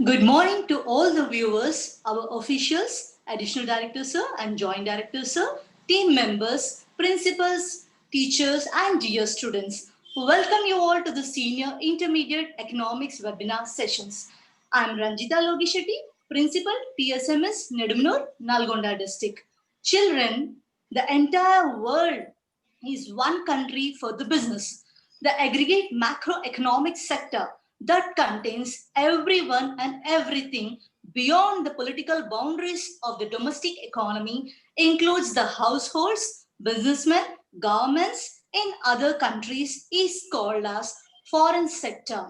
Good morning to all the viewers, our officials, additional director sir and joint director sir, team members, principals, teachers and dear students. Welcome you all to the Senior Intermediate Economics webinar sessions. I am Ranjita Logishetty, Principal TSMS Nedumnur, Nalgonda District. Children, the entire world is one country for the business. The aggregate macroeconomic sector that contains everyone and everything beyond the political boundaries of the domestic economy includes the households, businessmen, governments in other countries is called as foreign sector.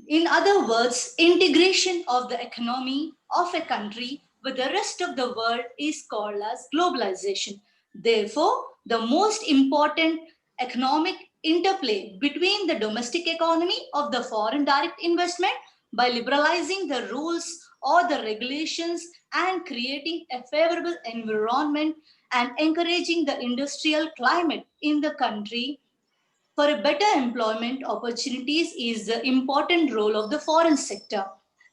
In other words, integration of the economy of a country with the rest of the world is called as globalization. Therefore, the most important economic interplay between the domestic economy of the foreign direct investment by liberalizing the rules or the regulations and creating a favorable environment and encouraging the industrial climate in the country for a better employment opportunities is the important role of the foreign sector.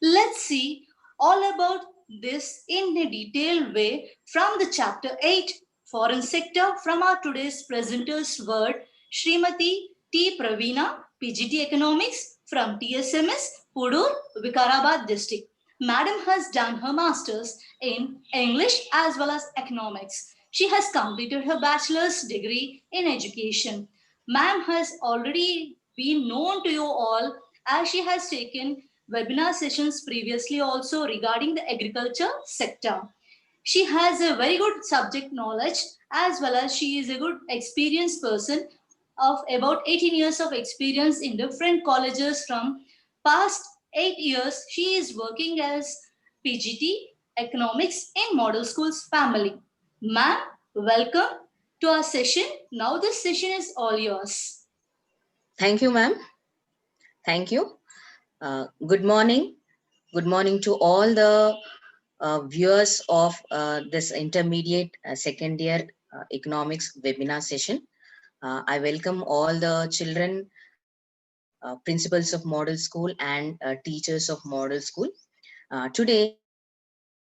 Let's see all about this in a detailed way from the chapter 8 foreign sector from our today's presenter's word Srimati T. Praveena, PGT Economics from TSMS, Pudur, Vikarabad district. Madam has done her masters in English as well as economics. She has completed her bachelor's degree in education. Ma'am has already been known to you all as she has taken webinar sessions previously also regarding the agriculture sector. She has a very good subject knowledge as well as she is a good experienced person of about 18 years of experience in different colleges from past 8 years. She is working as PGT economics in model schools family. Ma'am, welcome to our session. Now this session is all yours. Thank you, ma'am. Thank you. Good morning. Good morning to all the viewers of this intermediate second year economics webinar session. I welcome all the children, principals of model school and teachers of model school. Today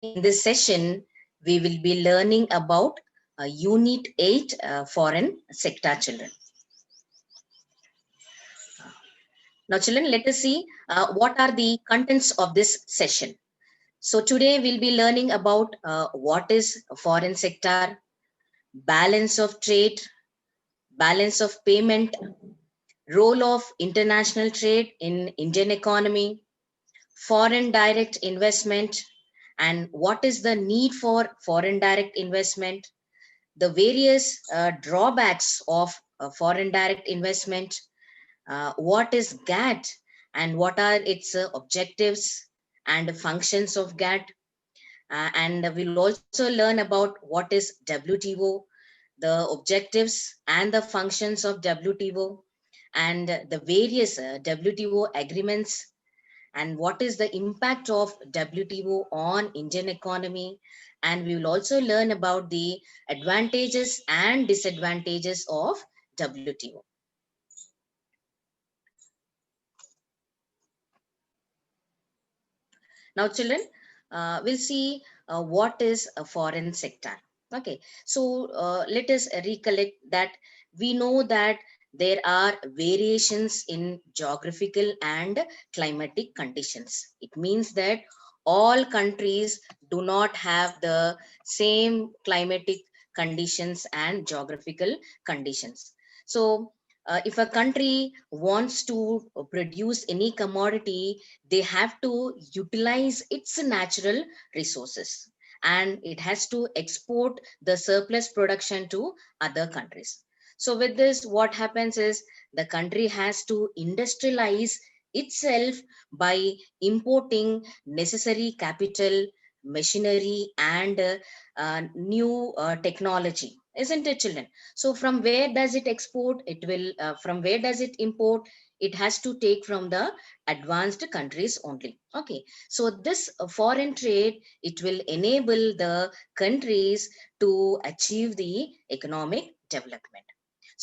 in this session, we will be learning about Unit 8 foreign sector children. Now, children, let us see what are the contents of this session. So today we'll be learning about what is foreign sector, balance of trade, balance of payment, role of international trade in Indian economy, foreign direct investment, and what is the need for foreign direct investment, the various drawbacks of foreign direct investment, what is GATT and what are its objectives and functions of GATT. And we'll also learn about what is WTO, the objectives and the functions of WTO, and the various WTO agreements, and what is the impact of WTO on Indian economy. And we will also learn about the advantages and disadvantages of WTO. Now, children, we'll see what is a foreign sector. Okay, so let us recollect that we know that there are variations in geographical and climatic conditions. It means that all countries do not have the same climatic conditions and geographical conditions. So, if a country wants to produce any commodity, they have to utilize its natural resources, and it has to export the surplus production to other countries. So with this, what happens is the country has to industrialize itself by importing necessary capital, machinery, and new technology, isn't it, children? So from where does it export? It will from where does it import? It has to take from the advanced countries only. Okay, so this foreign trade, it will enable the countries to achieve the economic development.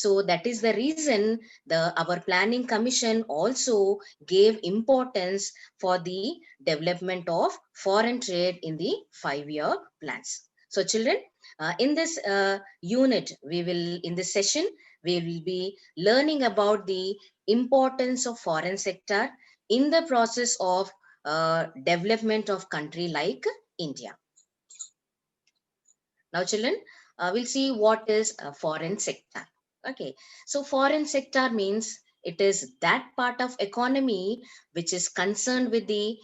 So that is the reason our planning commission also gave importance for the development of foreign trade in the 5-year plans. So children, in this unit, in this session, we will be learning about the importance of foreign sector in the process of development of country like India. Now, children, we'll see what is a foreign sector. Okay, so foreign sector means it is that part of economy which is concerned with the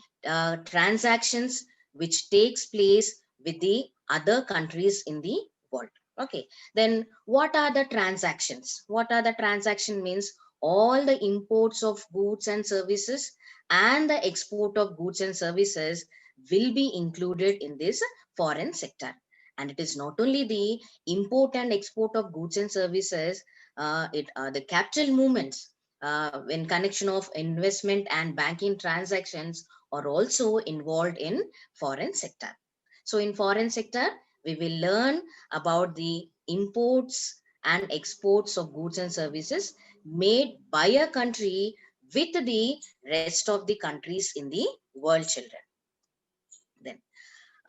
transactions which takes place with the other countries in the world. Okay, then what are the transactions? What are the transaction means? All the imports of goods and services and the export of goods and services will be included in this foreign sector. And it is not only the import and export of goods and services, the capital movements in connection of investment and banking transactions are also involved in foreign sector. So in foreign sector, we will learn about the imports and exports of goods and services made by a country with the rest of the countries in the world, children. Then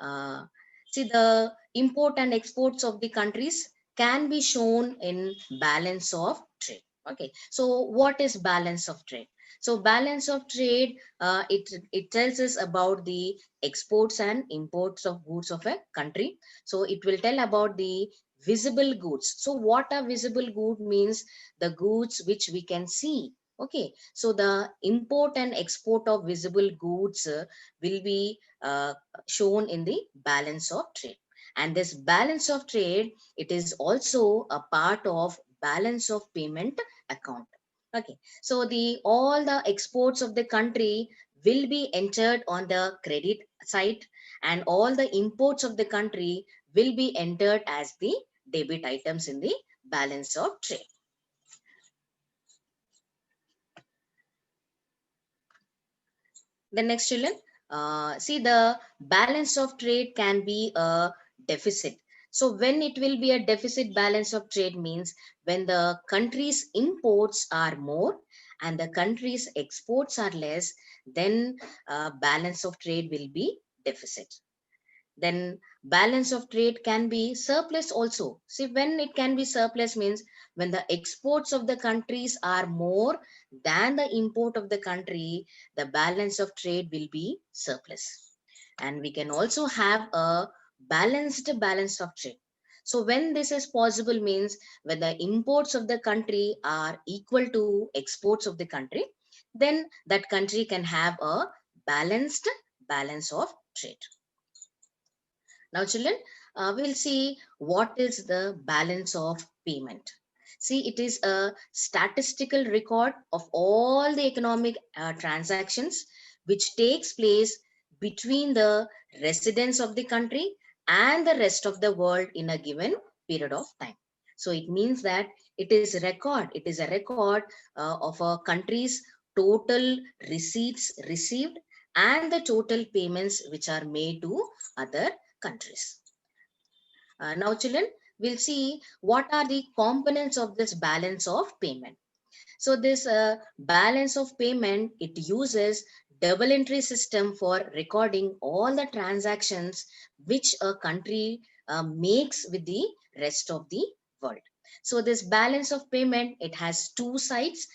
uh, see, the import and exports of the countries can be shown in balance of trade. Okay, so what is balance of trade? So balance of trade, it tells us about the exports and imports of goods of a country. So it will tell about the visible goods. So what are visible good means? The goods which we can see. Okay, so the import and export of visible goods will be shown in the balance of trade. And this balance of trade, it is also a part of balance of payment account. Okay, so the all the exports of the country will be entered on the credit side, and all the imports of the country will be entered as the debit items in the balance of trade. The next, children, see, the balance of trade can be a deficit. So when it will be a deficit balance of trade means when the country's imports are more and the country's exports are less, then balance of trade will be deficit. Then balance of trade can be surplus also. See, when it can be surplus means when the exports of the countries are more than the import of the country, the balance of trade will be surplus. And we can also have a balanced balance of trade. So when this is possible means when the imports of the country are equal to exports of the country, then that country can have a balanced balance of trade. Now, children, we'll see what is the balance of payment. See, it is a statistical record of all the economic transactions which takes place between the residents of the country and the rest of the world in a given period of time. So it means that it is a record. It is a record of a country's total receipts received and the total payments which are made to other countries. Now, children, we'll see what are the components of this balance of payment. So this balance of payment, it uses double entry system for recording all the transactions which a country makes with the rest of the world. So this balance of payment, it has two sides.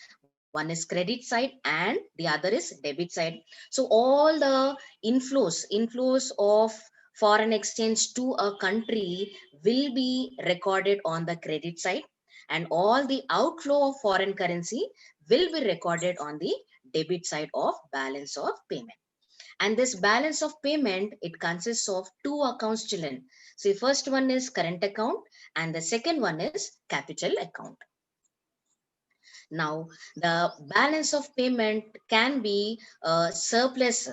One is credit side and the other is debit side. So all the inflows of foreign exchange to a country will be recorded on the credit side, and all the outflow of foreign currency will be recorded on the debit side of balance of payment. And this balance of payment, it consists of two accounts, children. So the first one is current account and the second one is capital account. Now, the balance of payment can be surplus.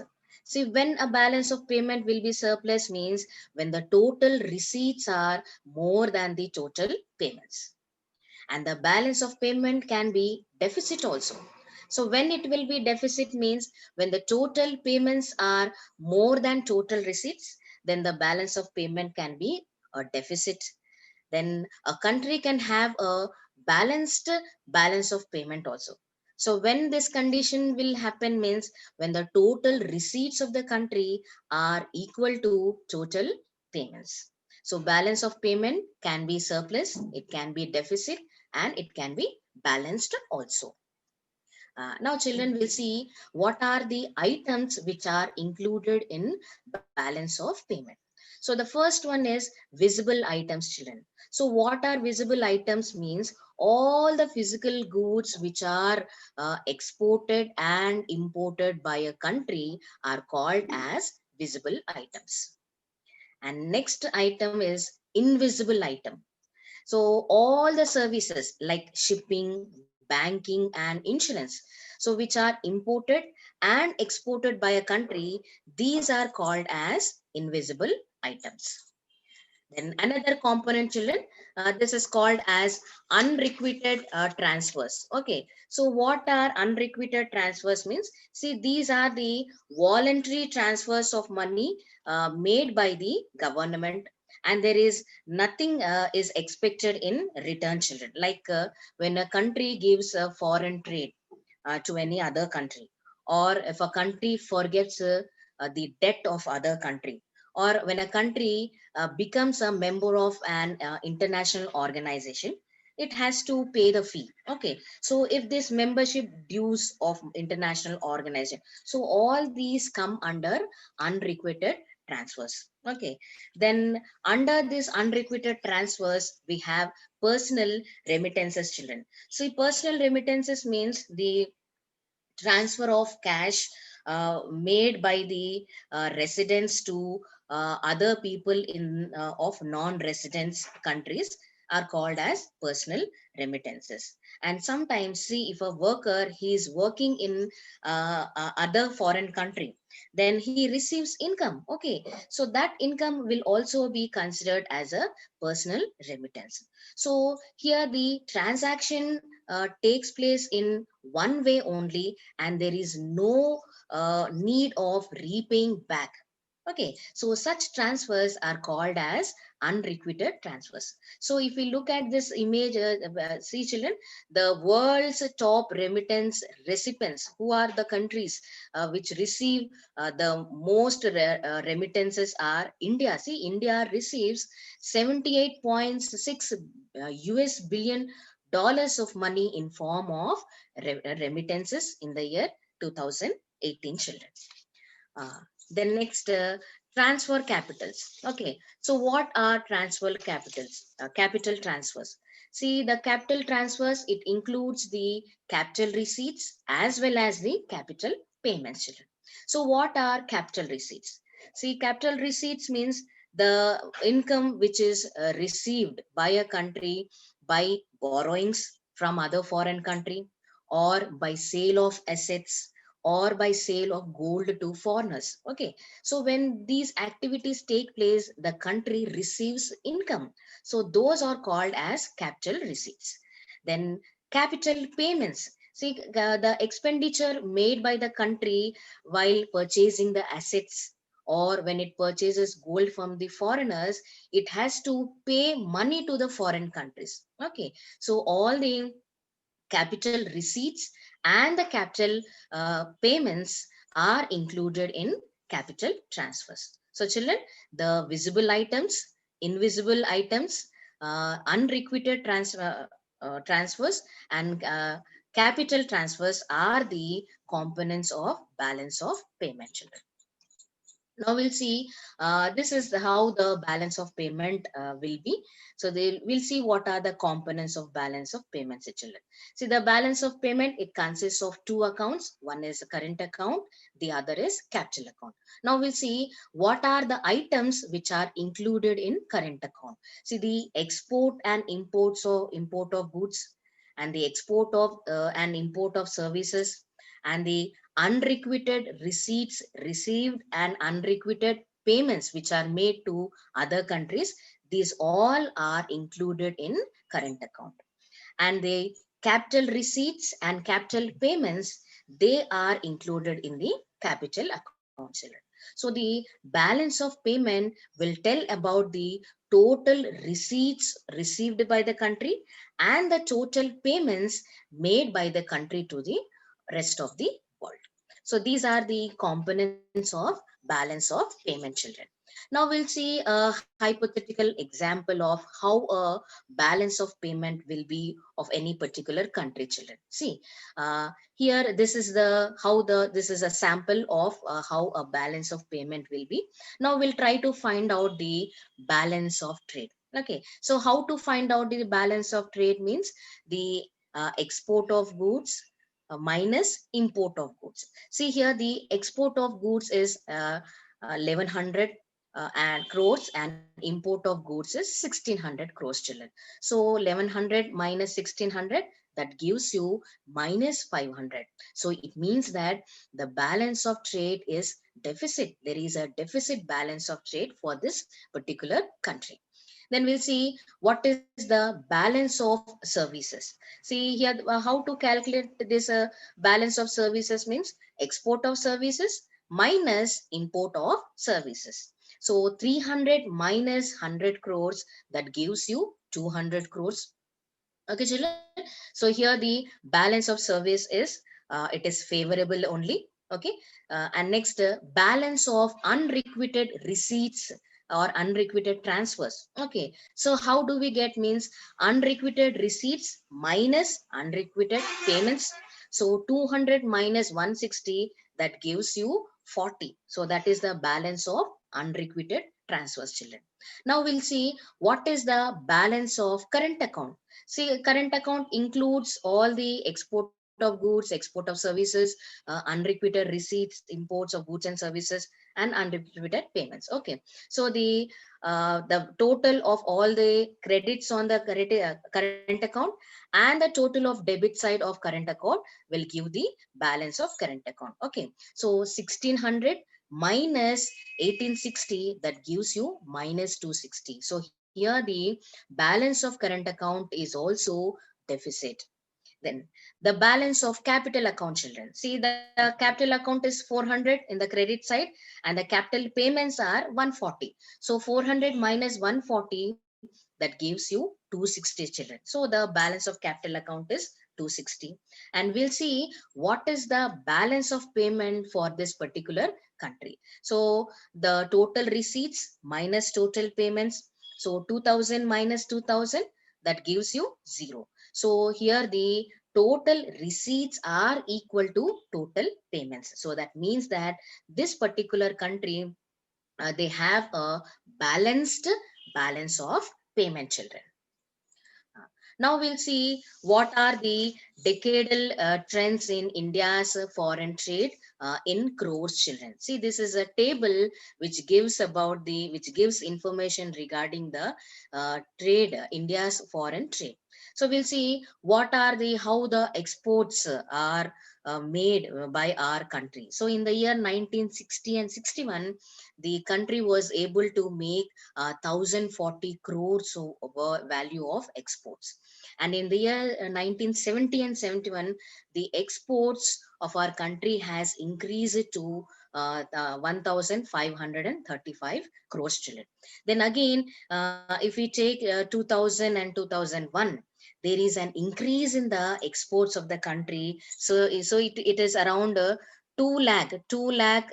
See, when a balance of payment will be surplus means when the total receipts are more than the total payments. And the balance of payment can be deficit also. So when it will be deficit means when the total payments are more than total receipts, then the balance of payment can be a deficit. Then a country can have a balanced balance of payment also. So when this condition will happen means when the total receipts of the country are equal to total payments. So balance of payment can be surplus, it can be deficit, and it can be balanced also. Now children will see what are the items which are included in balance of payment. So the first one is visible items, children. So what are visible items means all the physical goods which are exported and imported by a country are called as visible items. And next item is invisible item. So all the services like shipping, banking, and insurance, so which are imported and exported by a country, these are called as invisible items. Then another component, children, this is called as unrequited transfers. Okay, so what are unrequited transfers means? See, these are the voluntary transfers of money made by the government, and there is nothing is expected in return, children. Like when a country gives a foreign trade to any other country, or if a country forgets the debt of other country, or when a country becomes a member of an international organization, it has to pay the fee. Okay, so if this membership dues of international organization, so all these come under unrequited transfers. Okay, then under this unrequited transfers we have personal remittances, children. See, personal remittances means the transfer of cash made by the residents to other people in of non-residents countries are called as personal remittances. And sometimes, see, if a worker he is working in other foreign country, then he receives income. Okay, so that income will also be considered as a personal remittance. So here the transaction takes place in one way only, and there is no need of repaying back. Okay, so such transfers are called as unrequited transfers. So if we look at this image, see children, the world's top remittance recipients, who are the countries which receive the most remittances are India. See, India receives 78.6 US billion dollars of money in form of remittances in the year 2018, children. uh, then next, transfer capitals. Okay, so what are transfer capitals? Capital transfers. See, the capital transfers, it includes the capital receipts as well as the capital payments, children. So what are capital receipts? See, capital receipts means the income which is received by a country by borrowings from other foreign country, or by sale of assets, or by sale of gold to foreigners. Okay, so when these activities take place, the country receives income. So those are called as capital receipts. Then capital payments. See, the expenditure made by the country while purchasing the assets, or when it purchases gold from the foreigners, it has to pay money to the foreign countries. Okay, so all the capital receipts and the capital payments are included in capital transfers. So children, the visible items, invisible items, unrequited transfers, and capital transfers are the components of balance of payment, children. Now we'll see, this is how the balance of payment will be. So we'll see what are the components of balance of payments, children. See, the balance of payment, it consists of two accounts. One is a current account, the other is capital account. Now we'll see what are the items which are included in current account. See, the export and import of goods, and the export of and import of services, and the unrequited receipts received and unrequited payments which are made to other countries, these all are included in current account. And the capital receipts and capital payments, they are included in the capital account, children. So the balance of payment will tell about the total receipts received by the country and the total payments made by the country to the rest of the world. So these are the components of balance of payment, children. Now we'll see a hypothetical example of how a balance of payment will be of any particular country, children. See, here this is the how the this is a sample of how a balance of payment will be. Now we'll try to find out the balance of trade. Okay, so how to find out the balance of trade means the export of goods minus import of goods. See here, the export of goods is 1100 and crores, and import of goods is 1600 crores, children. So 1100 minus 1600, that gives you minus 500. So it means that the balance of trade is deficit. There is a deficit balance of trade for this particular country. Then we'll see what is the balance of services. See here, how to calculate this balance of services means export of services minus import of services. So 300 minus 100 crores, that gives you 200 crores. Okay, children. So here the balance of service is it is favorable only. Okay, and next balance of unrequited receipts or unrequited transfers. Okay, so how do we get means unrequited receipts minus unrequited payments. So 200 minus 160, that gives you 40. So that is the balance of unrequited transfers, children. Now we'll see what is the balance of current account. See, current account includes all the export of goods, export of services, unrequited receipts, imports of goods and services, and unrequited payments. Okay, so the total of all the credits on the current account and the total of debit side of current account will give the balance of current account. Okay, so 1600 minus 1860, that gives you minus 260. So here the balance of current account is also deficit. Then the balance of capital account, children. See, the capital account is 400 in the credit side, and the capital payments are 140. So 400 minus 140, that gives you 260, children. So the balance of capital account is 260. And we'll see what is the balance of payment for this particular country. So the total receipts minus total payments. So 2000 minus 2000, that gives you 0. So here the total receipts are equal to total payments. So that means that this particular country, they have a balanced balance of payment, children. Now we'll see what are the decadal trends in India's foreign trade in crores, children. See, this is a table which gives which gives information regarding the trade, India's foreign trade. So we'll see what are how the exports are made by our country. So in the year 1960 and 61, the country was able to make 1040 crores of value of exports. And in the year 1970 and 71, the exports of our country has increased to 1535 crores, children. Then again, if we take 2000 and 2001, there is an increase in the exports of the country. So it is around 2 lakh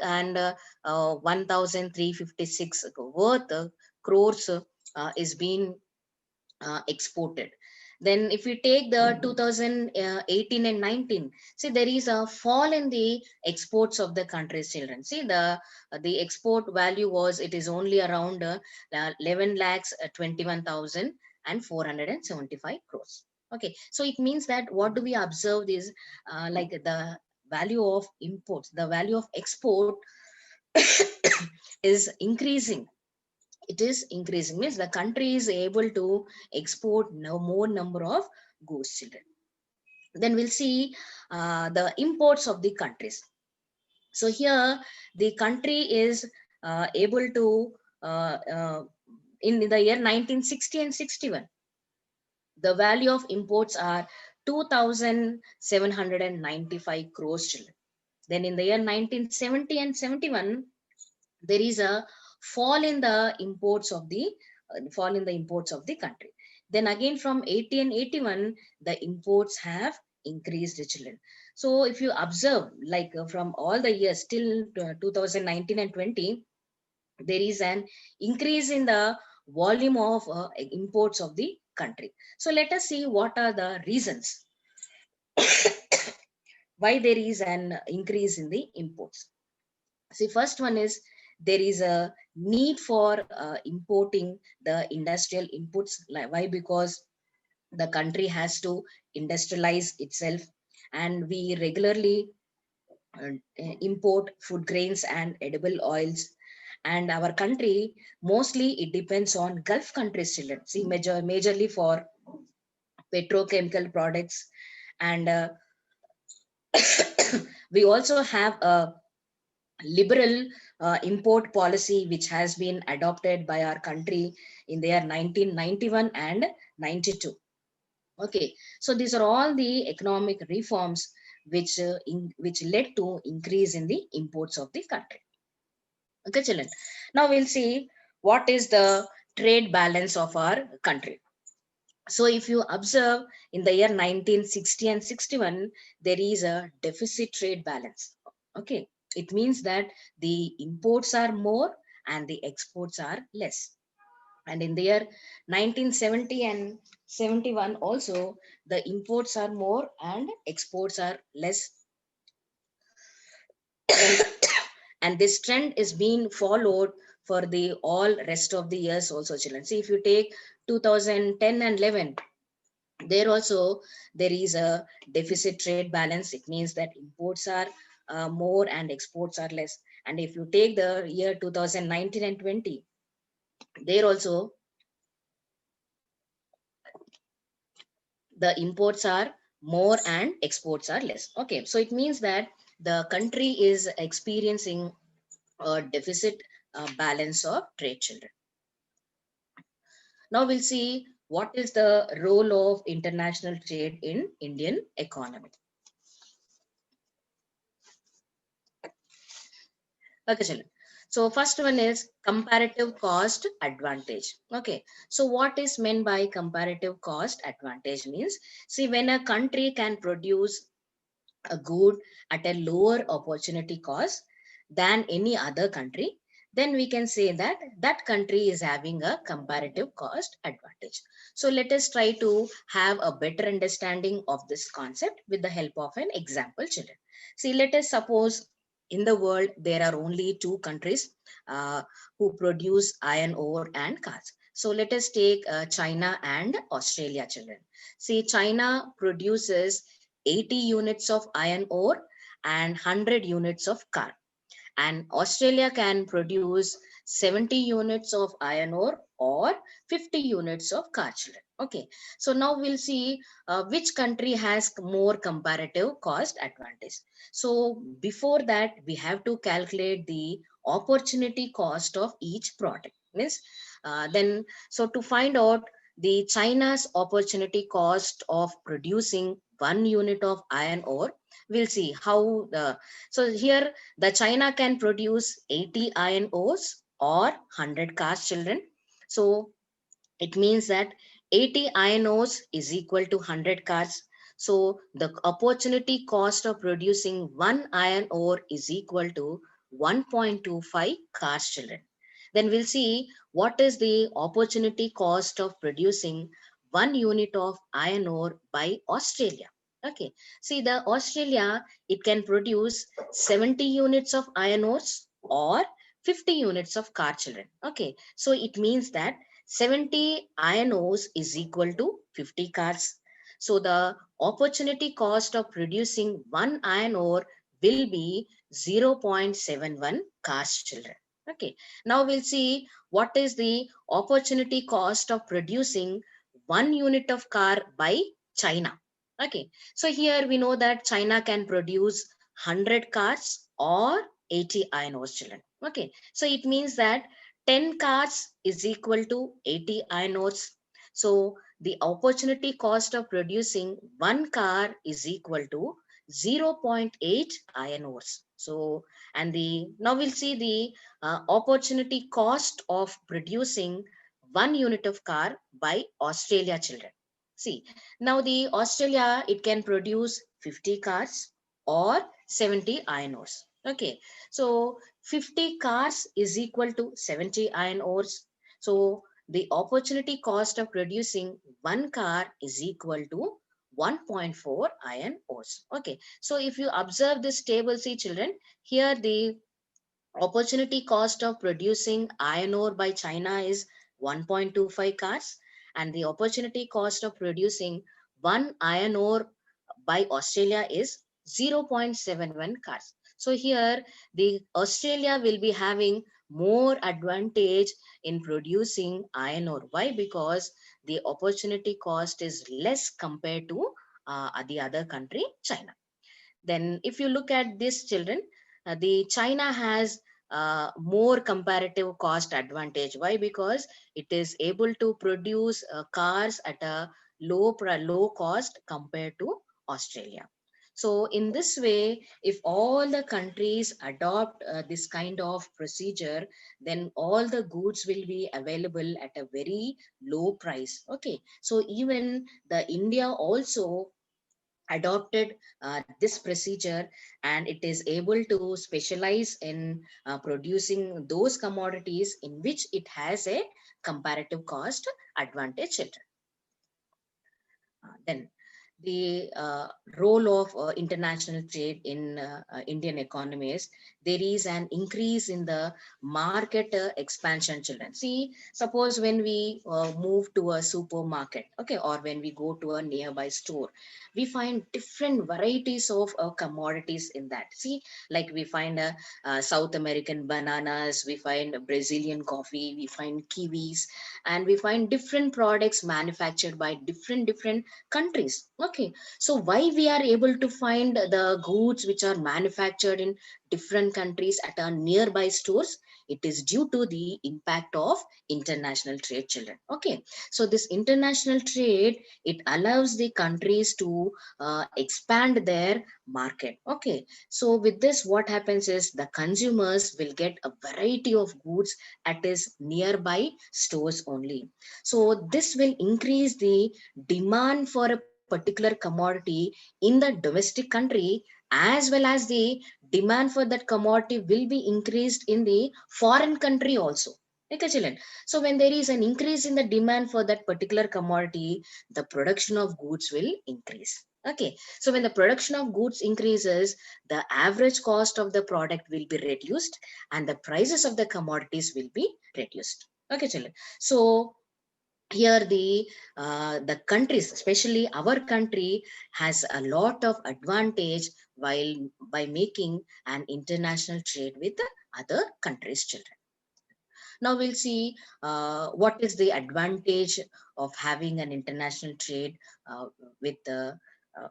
and 1356 worth crores is being exported. Then if we take the 2018 and 19, see, there is a fall in the exports of the country's, children. See, the export value was, it is only around 11 lakhs 21,000 and 475 crores. Okay, so it means that what do we observe is like the value of imports, the value of export is increasing. It is increasing means the country is able to export no more number of goods, children. Then we'll see the imports of the countries. So here the country is able to in the year 1960 and 61, the value of imports are 2795 crores, children. Then in the year 1970 and 71, there is a fall in the imports of the fall in the imports of the country. Then again from 80 and 81, the imports have increased, children. So if you observe, like from all the years till 2019 and 20, there is an increase in the volume of imports of the country. So let us see what are the reasons why there is an increase in the imports. See, first one is there is a need for importing the industrial inputs. Why? Because the country has to industrialize itself, and we regularly import food grains and edible oils. And our country mostly it depends on Gulf countries, children. See, majorly for petrochemical products, and we also have a liberal import policy which has been adopted by our country in the year 1991 and 92. Okay, so these are all the economic reforms which led to increase in the imports of the country. Okay, children. Now we'll see what is the trade balance of our country. So if you observe in the year 1960 and 61, there is a deficit trade balance. Okay, it means that the imports are more and the exports are less. And in the year 1970 and 71 also, the imports are more and exports are less. And this trend is being followed for the all rest of the years also, children. See, if you take 2010 and 11, there also there is a deficit trade balance. It means that imports are more and exports are less. And if you take the year 2019 and 20, there also the imports are more and exports are less. Okay, so it means that the country is experiencing a deficit balance of trade, children. Now we'll see what is the role of international trade in Indian economy. Okay, children. So first one is comparative cost advantage. Okay. So what is meant by comparative cost advantage means, see, when a country can produce a good at a lower opportunity cost than any other country, then we can say that that country is having a comparative cost advantage. So let us try to have a better understanding of this concept with the help of an example, children. See, let us suppose in the world there are only two countries who produce iron ore and cars. So let us take China and Australia, children. See, China produces 80 units of iron ore and 100 units of car, and Australia can produce 70 units of iron ore or 50 units of car, children. Okay, so now we'll see which country has more comparative cost advantage. So before that, we have to calculate the opportunity cost of each product. Means then, so to find out the China's opportunity cost of producing 1 unit of iron ore, we'll see how the, so here the China can produce 80 iron ores or 100 cars, children. So it means that 80 iron ores is equal to 100 cars. So the opportunity cost of producing 1 iron ore is equal to 1.25 cars, children. Then we'll see what is the opportunity cost of producing 1 unit of iron ore by Australia. Okay, see, the Australia, it can produce 70 units of iron ores or 50 units of car, children. Okay, so it means that 70 iron ores is equal to 50 cars. So the opportunity cost of producing 1 iron ore will be 0.71 cars, children. Okay, now we'll see what is the opportunity cost of producing 1 unit of car by China. Okay, so here we know that China can produce 100 cars or 80 iron ores, children. Okay, so it means that 10 cars is equal to 80 iron ores. So the opportunity cost of producing 1 car is equal to 0.8 iron ores. So, and the now we'll see the opportunity cost of producing 1 unit of car by Australia, children. See, now the Australia, it can produce 50 cars or 70 iron ores. Okay, so 50 cars is equal to 70 iron ores. So the opportunity cost of producing one car is equal to 1.4 iron ores. Okay, so if you observe this table, see children, here the opportunity cost of producing iron ore by China is 1.25 cars, and the opportunity cost of producing one iron ore by Australia is 0.71 cars. So here the Australia will be having more advantage in producing iron ore. Why? Because the opportunity cost is less compared to the other country, China. Then if you look at this children, the China has more comparative cost advantage. Why? Because it is able to produce cars at a low cost compared to Australia. So in this way, if all the countries adopt this kind of procedure, then all the goods will be available at a very low price. Okay, so even the India also adopted this procedure, and it is able to specialize in producing those commodities in which it has a comparative cost advantage. Then the role of international trade in Indian economy is there is an increase in the market expansion, children. See, suppose when we move to a supermarket, okay, or when we go to a nearby store, we find different varieties of commodities in that. See, like we find South American bananas, we find Brazilian coffee, we find kiwis, and we find different products manufactured by different countries. Okay, so why we are able to find the goods which are manufactured in different countries at our nearby stores? It is due to the impact of international trade, children. Okay, so this international trade, it allows the countries to expand their market. Okay, so with this, what happens is the consumers will get a variety of goods at his nearby stores only. So this will increase the demand for a particular commodity in the domestic country, as well as the demand for that commodity will be increased in the foreign country also. Okay, children. So when there is an increase in the demand for that particular commodity, the production of goods will increase. Okay, so when the production of goods increases, the average cost of the product will be reduced and the prices of the commodities will be reduced. Okay, children. So here the countries, especially our country, has a lot of advantage while by making an international trade with the other countries, children. Now we'll see what is the advantage of having an international trade with the uh,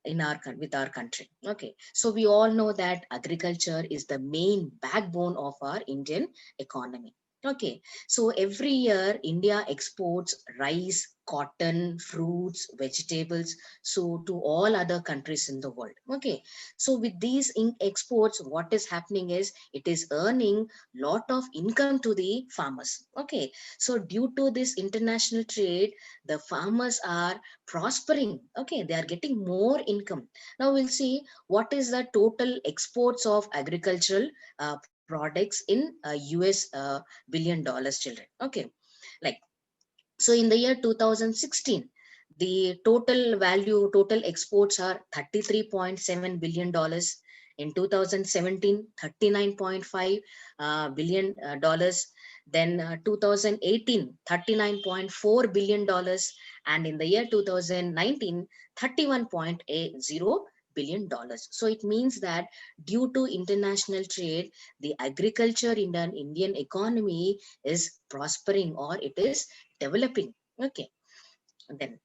in our with our country. Okay, so we all know that agriculture is the main backbone of our Indian economy. Okay, so every year India exports rice, cotton, fruits, vegetables, so to all other countries in the world. Okay, so with these exports, what is happening is it is earning lot of income to the farmers. Okay, so due to this international trade, the farmers are prospering. Okay, they are getting more income. Now we'll see what is the total exports of agricultural products in US $1 billion, children. Okay, like, so in the year 2016, the total exports are $33.7 billion. In 2017, $39.5 billion. Then 2018, $39.4 billion. And in the year 2019, $31.80 billion. So it means that due to international trade, the agriculture in the Indian economy is prospering, or it is developing. Okay, then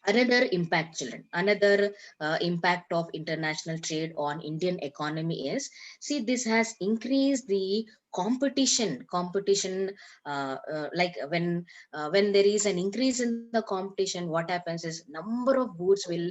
another impact, children, another impact of international trade on Indian economy is, see, this has increased the competition, like when there is an increase in the competition, what happens is number of goods will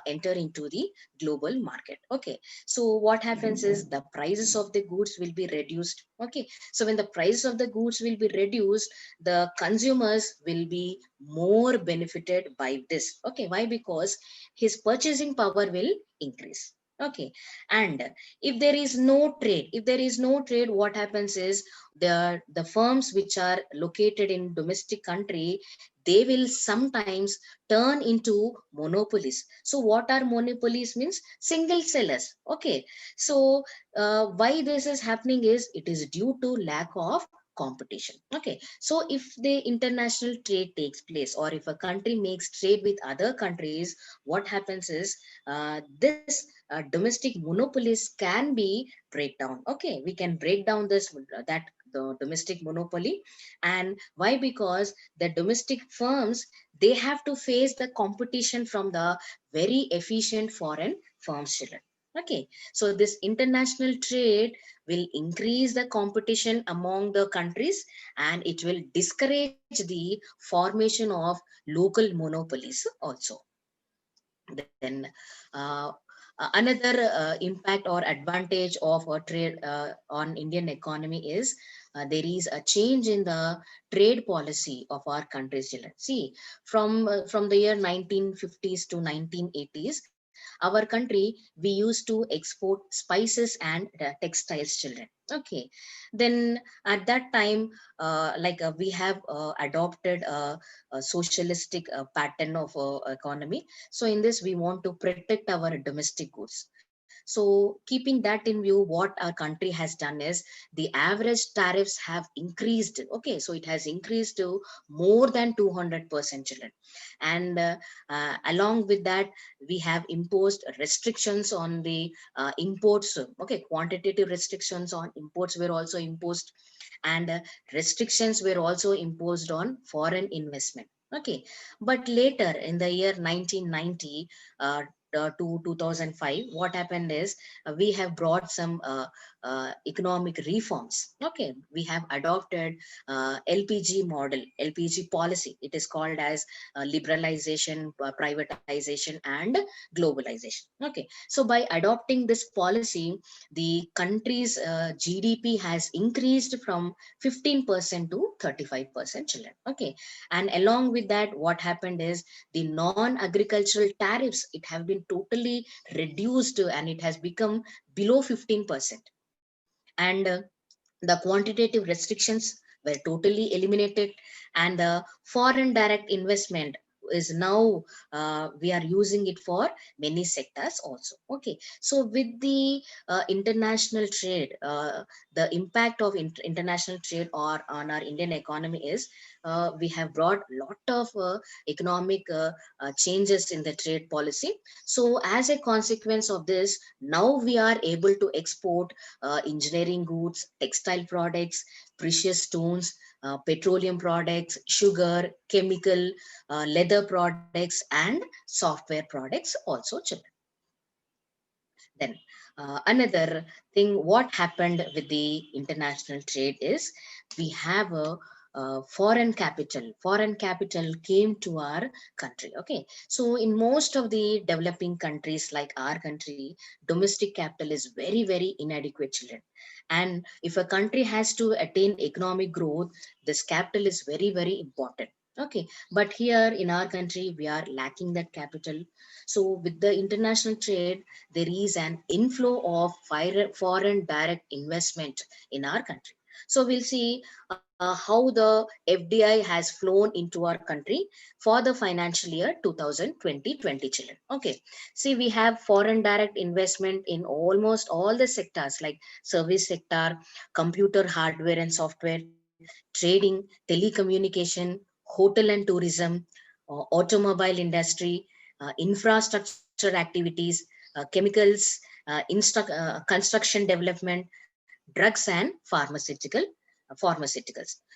enter into the global market. Okay, so what happens is the prices of the goods will be reduced. Okay, so when the price of the goods will be reduced, the consumers will be more benefited by this. Okay, why? Because his purchasing power will increase. Okay, and if there is no trade, what happens is the firms which are located in domestic country, they will sometimes turn into monopolies. So what are monopolies means? Single sellers. Okay, so why this is happening is it is due to lack of competition. Okay, so if the international trade takes place, or if a country makes trade with other countries, what happens is this domestic monopolies can be breakdown. Okay, we can break down this that the domestic monopoly. And why? Because the domestic firms, they have to face the competition from the very efficient foreign firms, children. Okay, so this international trade will increase the competition among the countries, and it will discourage the formation of local monopolies also. Then uh, another impact or advantage of a trade on Indian economy is there is a change in the trade policy of our country's children. See, from the year 1950s to 1980s, our country, we used to export spices and textiles, children. Okay, then at that time, we have adopted a socialistic pattern of economy. So in this, we want to protect our domestic goods. So keeping that in view, what our country has done is the average tariffs have increased. Okay, so it has increased to more than 200%, children. And along with that, we have imposed restrictions on the imports. Okay, quantitative restrictions on imports were also imposed, and restrictions were also imposed on foreign investment. Okay, but later in the year 1990 to 2005, what happened is we have brought some economic reforms. Okay, we have adopted LPG model, LPG policy. It is called as liberalization, privatization, and globalization. Okay, so by adopting this policy, the country's GDP has increased from 15% to 35%, children. Okay, and along with that, what happened is the non-agricultural tariffs, it have been totally reduced, and it has become below 15%. And the quantitative restrictions were totally eliminated, and the foreign direct investment is now we are using it for many sectors also. Okay, so with the international trade, the impact of international trade or on our Indian economy is we have brought a lot of economic changes in the trade policy. So as a consequence of this, now we are able to export engineering goods, textile products, precious stones, petroleum products, sugar, chemical, leather products, and software products also, children. Then another thing, what happened with the international trade is we have a foreign capital came to our country. Okay, so in most of the developing countries like our country, domestic capital is very very inadequate, children. And if a country has to attain economic growth, this capital is very very important. Okay, but here in our country we are lacking that capital. So with the international trade, there is an inflow of foreign direct investment in our country. So we'll see how the FDI has flown into our country for the financial year 2020-20, children. Okay, see, we have foreign direct investment in almost all the sectors like service sector, computer hardware and software, trading, telecommunication, hotel and tourism, automobile industry, infrastructure activities, chemicals, construction development, drugs and pharmaceuticals.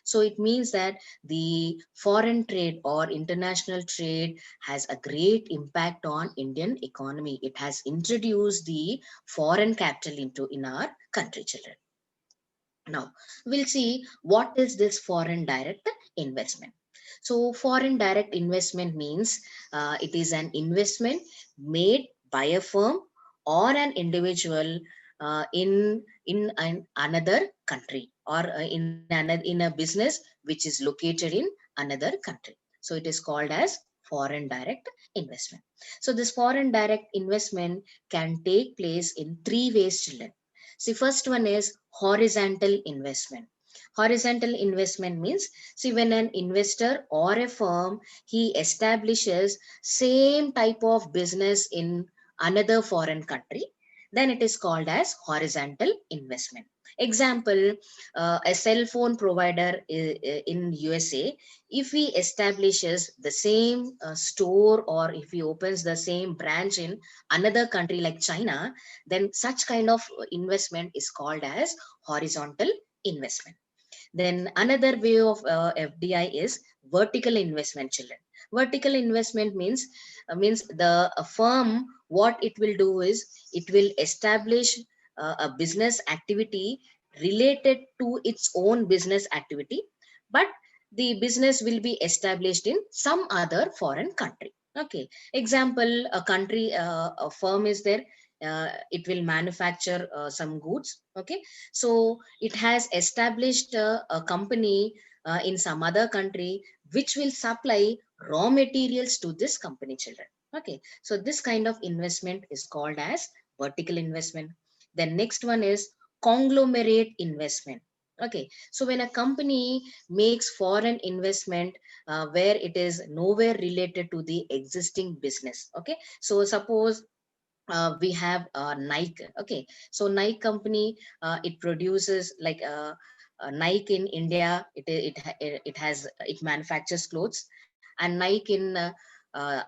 So it means that the foreign trade or international trade has a great impact on Indian economy. It has introduced the foreign capital into in our country, children. Now, we'll see what is this foreign direct investment. So, foreign direct investment means it is an investment made by a firm or an individual another country, or in a business which is located in another country. So, it is called as foreign direct investment. So, this foreign direct investment can take place in three ways, children. See, first one is horizontal investment. Horizontal investment means, see, when an investor or a firm, he establishes same type of business in another foreign country, then it is called as horizontal investment. Example, a cell phone provider in USA, if he establishes the same store, or if he opens the same branch in another country like China, then such kind of investment is called as horizontal investment. Then another way of FDI is vertical investment, children. Vertical investment means the firm, what it will do is it will establish a business activity related to its own business activity, but the business will be established in some other foreign country. Okay. Example, a country, a firm is there. It will manufacture some goods. Okay. So it has established a company in some other country which will supply raw materials to this company, children. Okay. So this kind of investment is called as vertical investment. The next one is conglomerate investment. Okay. So when a company makes foreign investment where it is nowhere related to the existing business. Okay. So suppose we have Nike. Okay. So Nike company, it produces like Nike in India, it manufactures clothes, and Nike in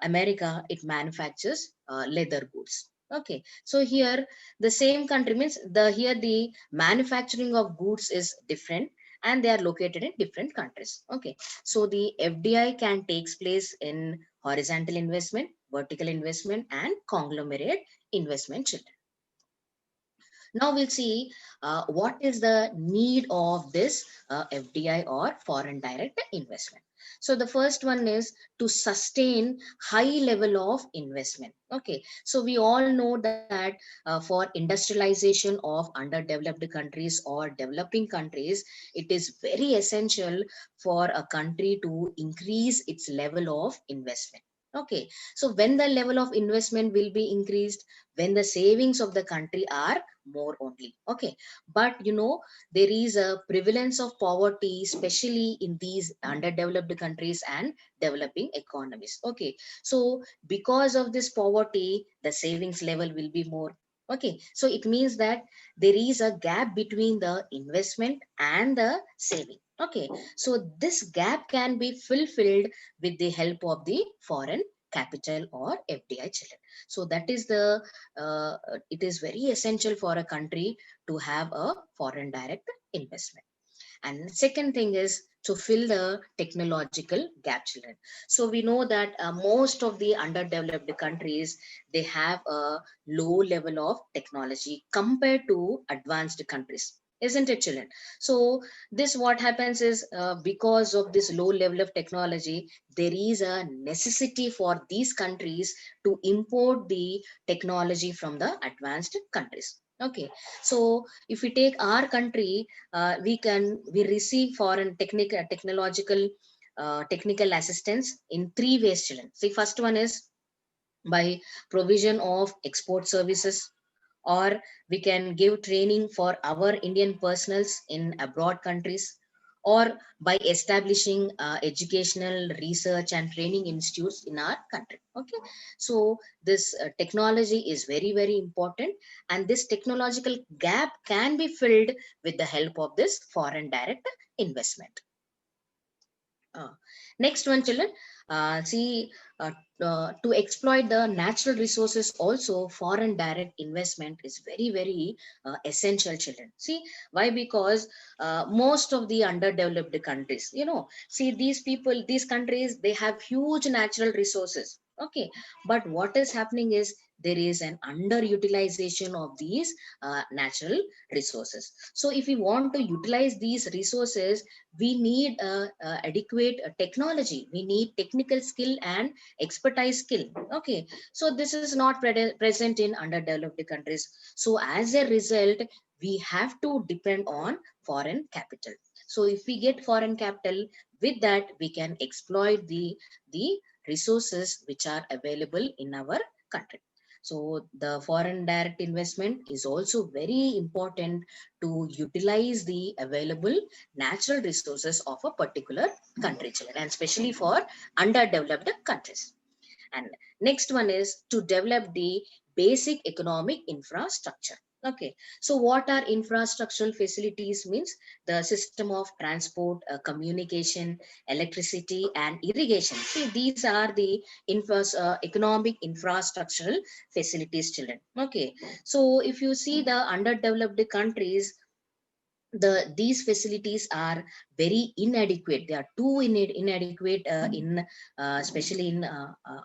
America, it manufactures leather goods. Okay. So here the same country means, the here the manufacturing of goods is different, and they are located in different countries. Okay. So the FDI can takes place in horizontal investment, vertical investment, and conglomerate investment, children. Now we'll see what is the need of this FDI, or foreign direct investment. So the first one is to sustain high level of investment. Okay, so we all know that for industrialization of underdeveloped countries or developing countries, it is very essential for a country to increase its level of investment. Okay, so when the level of investment will be increased, when the savings of the country are more only. Okay. But there is a prevalence of poverty, especially in these underdeveloped countries and developing economies. Okay. So because of this poverty, the savings level will be more. Okay. So it means that there is a gap between the investment and the saving. Okay. So this gap can be fulfilled with the help of the foreign capital, or FDI, children. So that is the it is very essential for a country to have a foreign direct investment. And second thing is to fill the technological gap, children. So we know that most of the underdeveloped countries, they have a low level of technology compared to advanced countries, isn't it, children? So this, what happens is, because of this low level of technology, there is a necessity for these countries to import the technology from the advanced countries. Okay. So if we take our country, we receive foreign technical assistance in three ways, children. See, first one is by provision of export services, or we can give training for our Indian personals in abroad countries, or by establishing educational research and training institutes in our country. Okay. So this technology is very, very important, and this technological gap can be filled with the help of this foreign direct investment. uh, Next one, children. See, to exploit the natural resources, also foreign direct investment is very, very essential, children. See, why? Because most of the underdeveloped countries, see, these countries, they have huge natural resources. Okay, but what is happening is there is an underutilization of these natural resources. So if we want to utilize these resources, we need adequate technology, we need technical skill and expertise skill. Okay, so this is not present in underdeveloped countries. So as a result, we have to depend on foreign capital. So if we get foreign capital, with that we can exploit the resources which are available in our country. So the foreign direct investment is also very important to utilize the available natural resources of a particular country, children, and especially for underdeveloped countries. And next one is to develop the basic economic infrastructure. Okay, so what are infrastructural facilities means? The system of transport, communication, electricity and irrigation. See, these are the economic infrastructural facilities, children. Okay, so if you see the underdeveloped countries, these facilities are very inadequate, they are too inadequate in especially in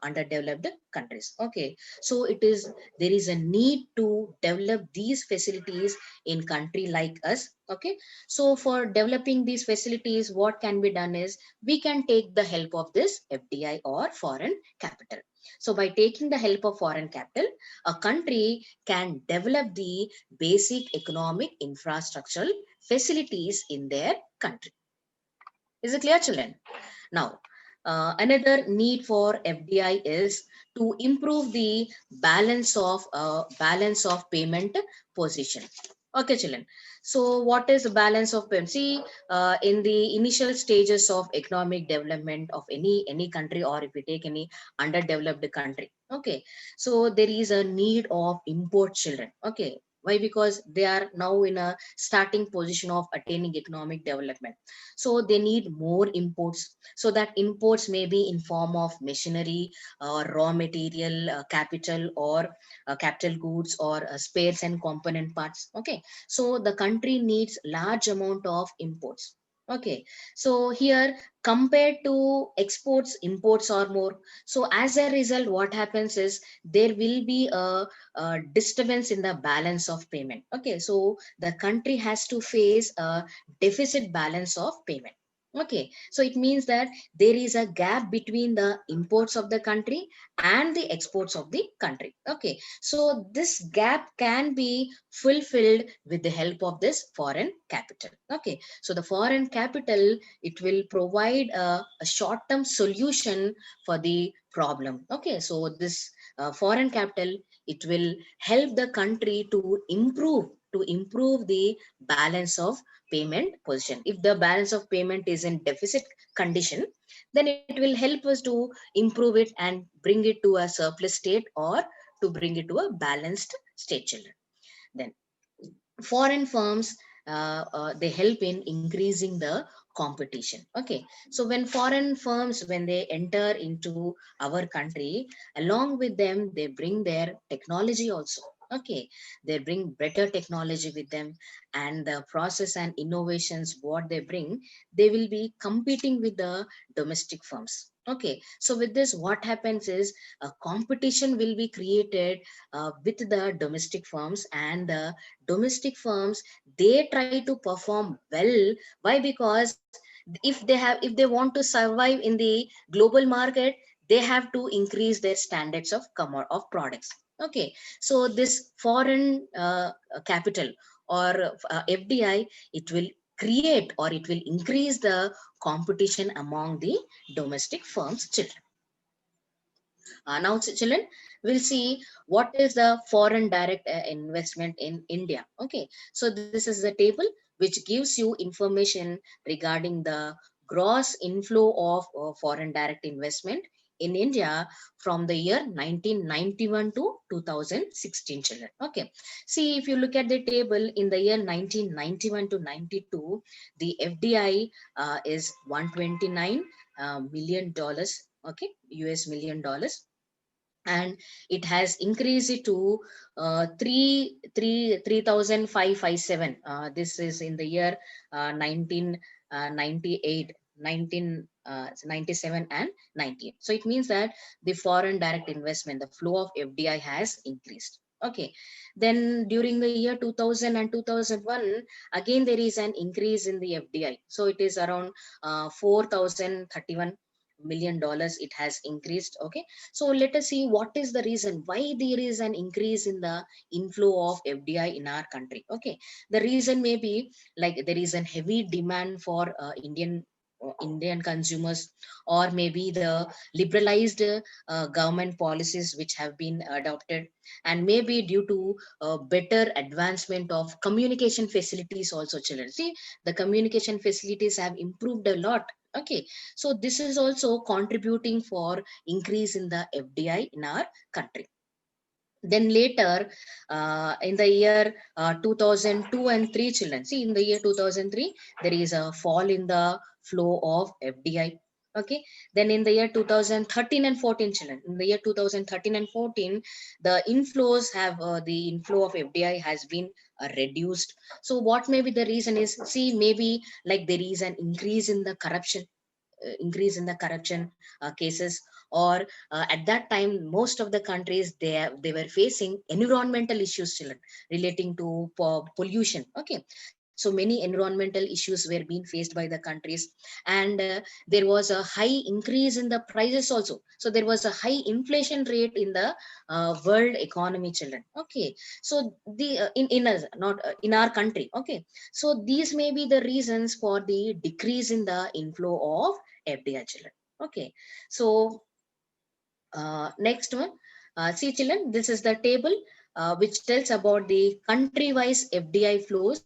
underdeveloped countries. Okay, so there is a need to develop these facilities in country like us. Okay, so for developing these facilities, what can be done is we can take the help of this FDI or foreign capital. So by taking the help of foreign capital, a country can develop the basic economic infrastructural facilities in their country. Is it clear, children? Now, another need for FDI is to improve the balance of payment position. Okay, children. So, what is the balance of payment? See, in the initial stages of economic development of any country, or if we take any underdeveloped country, okay, so there is a need of import, children. Okay, why? Because they are now in a starting position of attaining economic development, so they need more imports. So that imports may be in form of machinery, raw material, capital, or capital goods, or spares and component parts. Okay, so the country needs large amount of imports. Okay, so here compared to exports, imports are more. So as a result, what happens is there will be a disturbance in the balance of payment. Okay, so the country has to face a deficit balance of payment. Okay, so it means that there is a gap between the imports of the country and the exports of the country. Okay, so this gap can be fulfilled with the help of this foreign capital. Okay, so the foreign capital, it will provide a short-term solution for the problem. Okay, so this foreign capital, it will help the country to improve the balance of payment position. If the balance of payment is in deficit condition, then it will help us to improve it and bring it to a surplus state, or to bring it to a balanced state, children. Then foreign firms, they help in increasing the competition. Okay, so when foreign firms, when they enter into our country, along with them they bring their technology also. Okay, they bring better technology with them, and the process and innovations what they bring, they will be competing with the domestic firms. Okay, so with this what happens is a competition will be created with the domestic firms, and the domestic firms, they try to perform well. Why? Because if they want to survive in the global market, they have to increase their standards of of products. Okay, so this foreign capital, or FDI, it will create, or it will increase the competition among the domestic firms, children. Now, children, we'll see what is the foreign direct investment in India. Okay, so this is the table which gives you information regarding the gross inflow of foreign direct investment in India from the year 1991 to 2016, children. Okay, see, if you look at the table in the year 1991 to 92, the FDI is 129 million dollars. Okay, US million dollars, and it has increased it to 3,557. This is in the year 1998, 97 and 98. So it means that the foreign direct investment, the flow of FDI has increased. Okay. Then during the year 2000 and 2001, again there is an increase in the FDI. So it is around 4,031 million dollars it has increased. Okay. So let us see what is the reason why there is an increase in the inflow of FDI in our country. Okay. The reason may be like there is a heavy demand for Indian consumers, or maybe the liberalized government policies which have been adopted, and maybe due to better advancement of communication facilities also, children. See, the communication facilities have improved a lot. Okay, so this is also contributing for increase in the FDI in our country. Then later, in the year 2002 and 3, children, see, in the year 2003 there is a fall in the flow of FDI. Okay. Then in the year 2013 and 14, children, in the year 2013 and 14, the inflows have the inflow of FDI has been reduced. So what may be the reason is, see, maybe like there is an increase in the corruption cases, or at that time most of the countries, they were facing environmental issues, children, relating to pollution. Okay, so many environmental issues were being faced by the countries, and there was a high increase in the prices also. So there was a high inflation rate in the world economy, children. Okay, so the in us, not in our country. Okay, so these may be the reasons for the decrease in the inflow of FDI, children. Okay, so next one, see, children, this is the table which tells about the country-wise FDI flows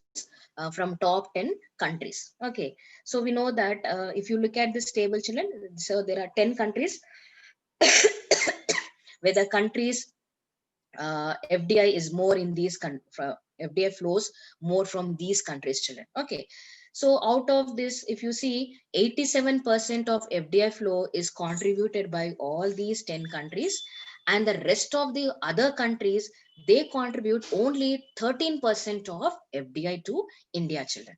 from top 10 countries. Okay, so we know that if you look at this table, children, so there are 10 countries where the countries FDI is more in these FDI flows more from these countries, children. Okay, so out of this, if you see, 87% of FDI flow is contributed by all these 10 countries, and the rest of the other countries, they contribute only 13% of FDI to India, children.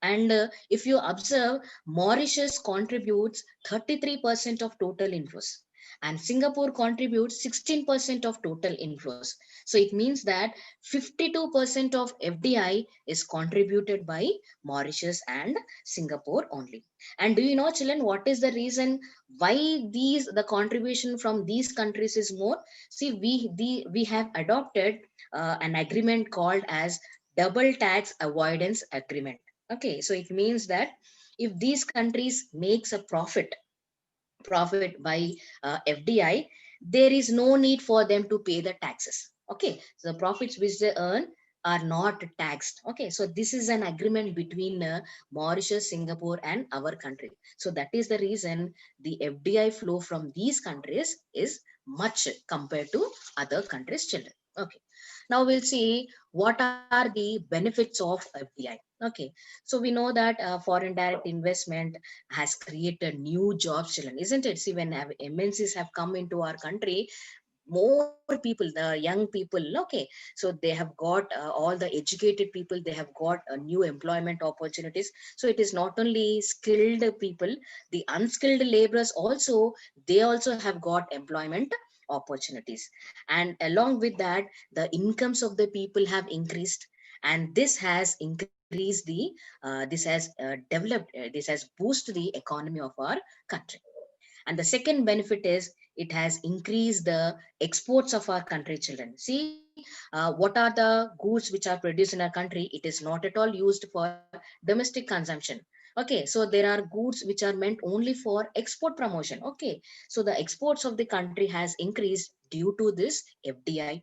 And if you observe, Mauritius contributes 33% of total inflows, and Singapore contributes 16% of total inflows. So it means that 52% of FDI is contributed by Mauritius and Singapore only. And do you know, children, what is the reason why the contribution from these countries is more? See, we have adopted an agreement called as double tax avoidance agreement. Okay, so it means that if these countries makes a profit by FDI, there is no need for them to pay the taxes. Okay, so the profits which they earn are not taxed. Okay, so this is an agreement between Mauritius, Singapore, and our country. So that is the reason the FDI flow from these countries is much compared to other countries, children. Okay, now we'll see what are the benefits of FDI. Okay, so we know that foreign direct investment has created new jobs, children, isn't it? See, when MNCs have come into our country, more people, the young people, okay, so they have got all the educated people, they have got new employment opportunities. So it is not only skilled people, the unskilled laborers also, they also have got employment opportunities. And along with that, the incomes of the people have increased, and this has increased this has developed, this has boosted the economy of our country. And the second benefit is it has increased the exports of our country, children. See, what are the goods which are produced in our country? It is not at all used for domestic consumption. Okay, so there are goods which are meant only for export promotion. Okay, so the exports of the country has increased due to this FDI.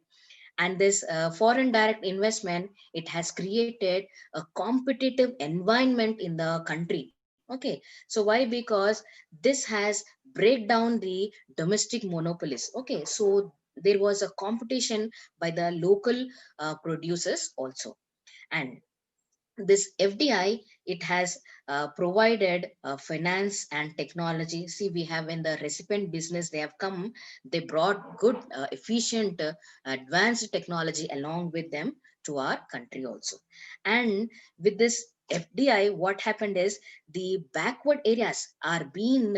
And this foreign direct investment, it has created a competitive environment in the country. Okay, so why? Because this has break down the domestic monopolies. Okay, so there was a competition by the local producers also. And this FDI, it has provided finance and technology. See, we have in the recipient business, they have come, they brought good, efficient, advanced technology along with them to our country also. And with this FDI, what happened is the backward areas are being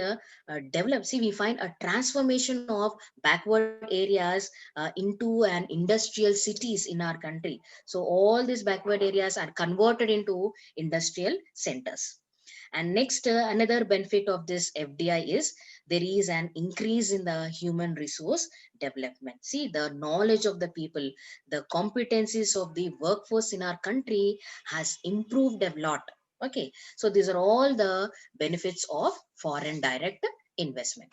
developed. See, we find a transformation of backward areas into an industrial cities in our country. So all these backward areas are converted into industrial centers. And next, another benefit of this FDI is there is an increase in the human resource development. See, the knowledge of the people, the competencies of the workforce in our country has improved a lot. Okay, so these are all the benefits of foreign direct investment.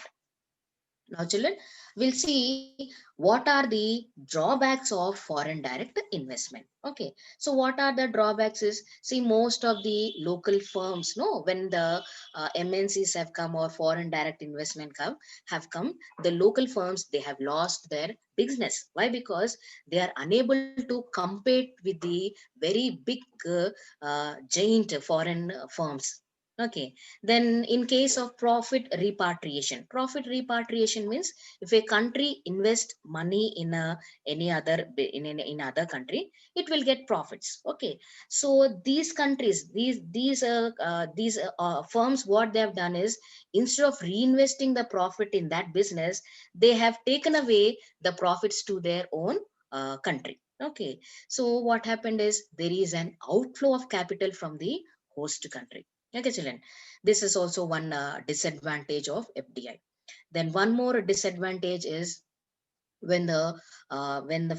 Now, children, we'll see what are the drawbacks of foreign direct investment. Okay, so what are the drawbacks is, see, most of the local firms, no, when the MNCs have come or foreign direct investment have come, the local firms, they have lost their business. Why? Because they are unable to compete with the very big giant foreign firms. Okay, then in case of profit repatriation means if a country invest money in any other in other country, it will get profits. Okay, so these countries, these firms, what they have done is, instead of reinvesting the profit in that business, they have taken away the profits to their own country. Okay, so what happened is there is an outflow of capital from the host country. Okay, children, this is also one disadvantage of FDI. Then one more disadvantage is when the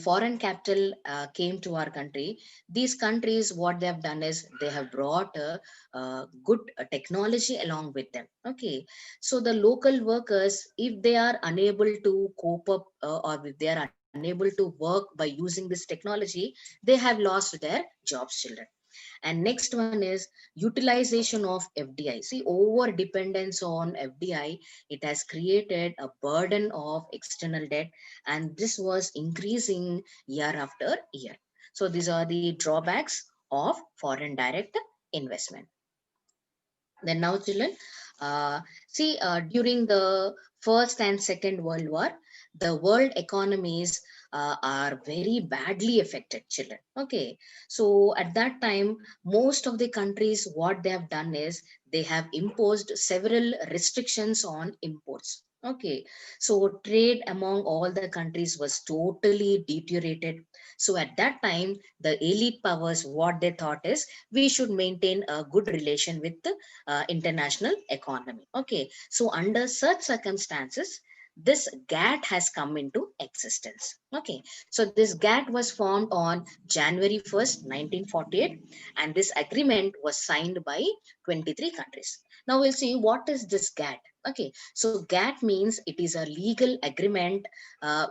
foreign capital came to our country, these countries, what they have done is they have brought good technology along with them. Okay, so the local workers, if they are unable to cope up or if they are unable to work by using this technology, they have lost their jobs, children. And next one is utilization of FDI. See, over dependence on FDI, it has created a burden of external debt, and this was increasing year after year. So these are the drawbacks of foreign direct investment. Then now, children, see, during the First and Second World War, the world economies are very badly affected, children. Okay, so at that time, most of the countries, what they have done is they have imposed several restrictions on imports. Okay, so trade among all the countries was totally deteriorated. So at that time, the elite powers, what they thought is we should maintain a good relation with the international economy. Okay, so under such circumstances, this GATT has come into existence. Okay, so this GATT was formed on January 1st, 1948, and this agreement was signed by 23 countries. Now we'll see what is this GATT. Okay, so GATT means it is a legal agreement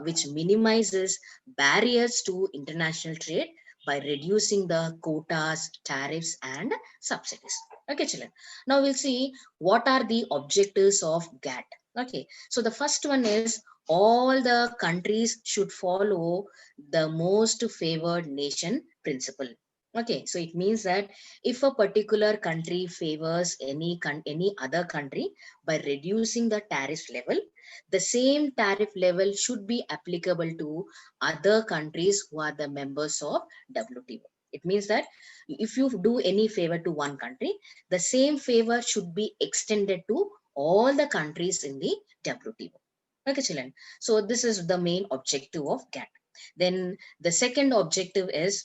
which minimizes barriers to international trade by reducing the quotas, tariffs, and subsidies. Okay, children. Now we'll see what are the objectives of GATT. Okay, so the first one is all the countries should follow the most favored nation principle. Okay, so it means that if a particular country favors any other country by reducing the tariff level, the same tariff level should be applicable to other countries who are the members of WTO. It means that if you do any favor to one country, the same favor should be extended to all the countries in the WTO. Okay, children. So this is the main objective of GATT. Then the second objective is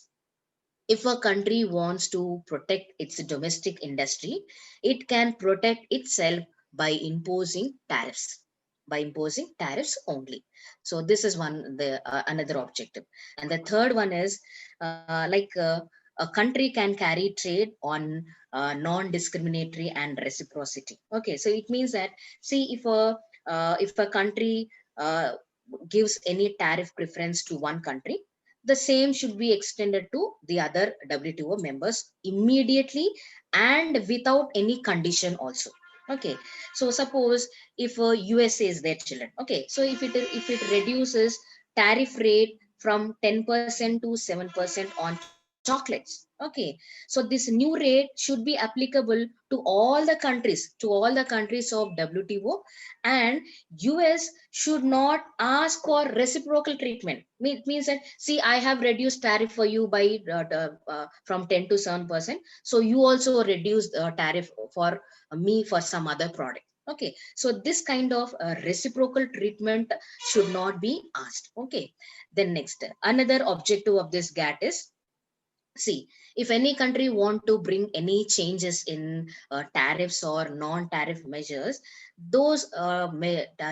if a country wants to protect its domestic industry, it can protect itself by imposing tariffs. By imposing tariffs only. So this is one the another objective. And the third one is a country can carry trade on non-discriminatory and reciprocity. Okay, so it means that, see, if a country gives any tariff preference to one country, the same should be extended to the other WTO members immediately and without any condition also. Okay, so suppose if USA is their children. Okay, so if it reduces tariff rate from 10% to 7% on chocolates. Okay, Okay, so this new rate should be applicable to all the countries, of WTO, and US should not ask for reciprocal treatment. It means that, see, I have reduced tariff for you by from 10 to 7%, so you also reduce the tariff for me for some other product. Okay, so this kind of reciprocal treatment should not be asked. Okay, then next, another objective of this GATT is, see, if any country want to bring any changes in tariffs or non-tariff measures, those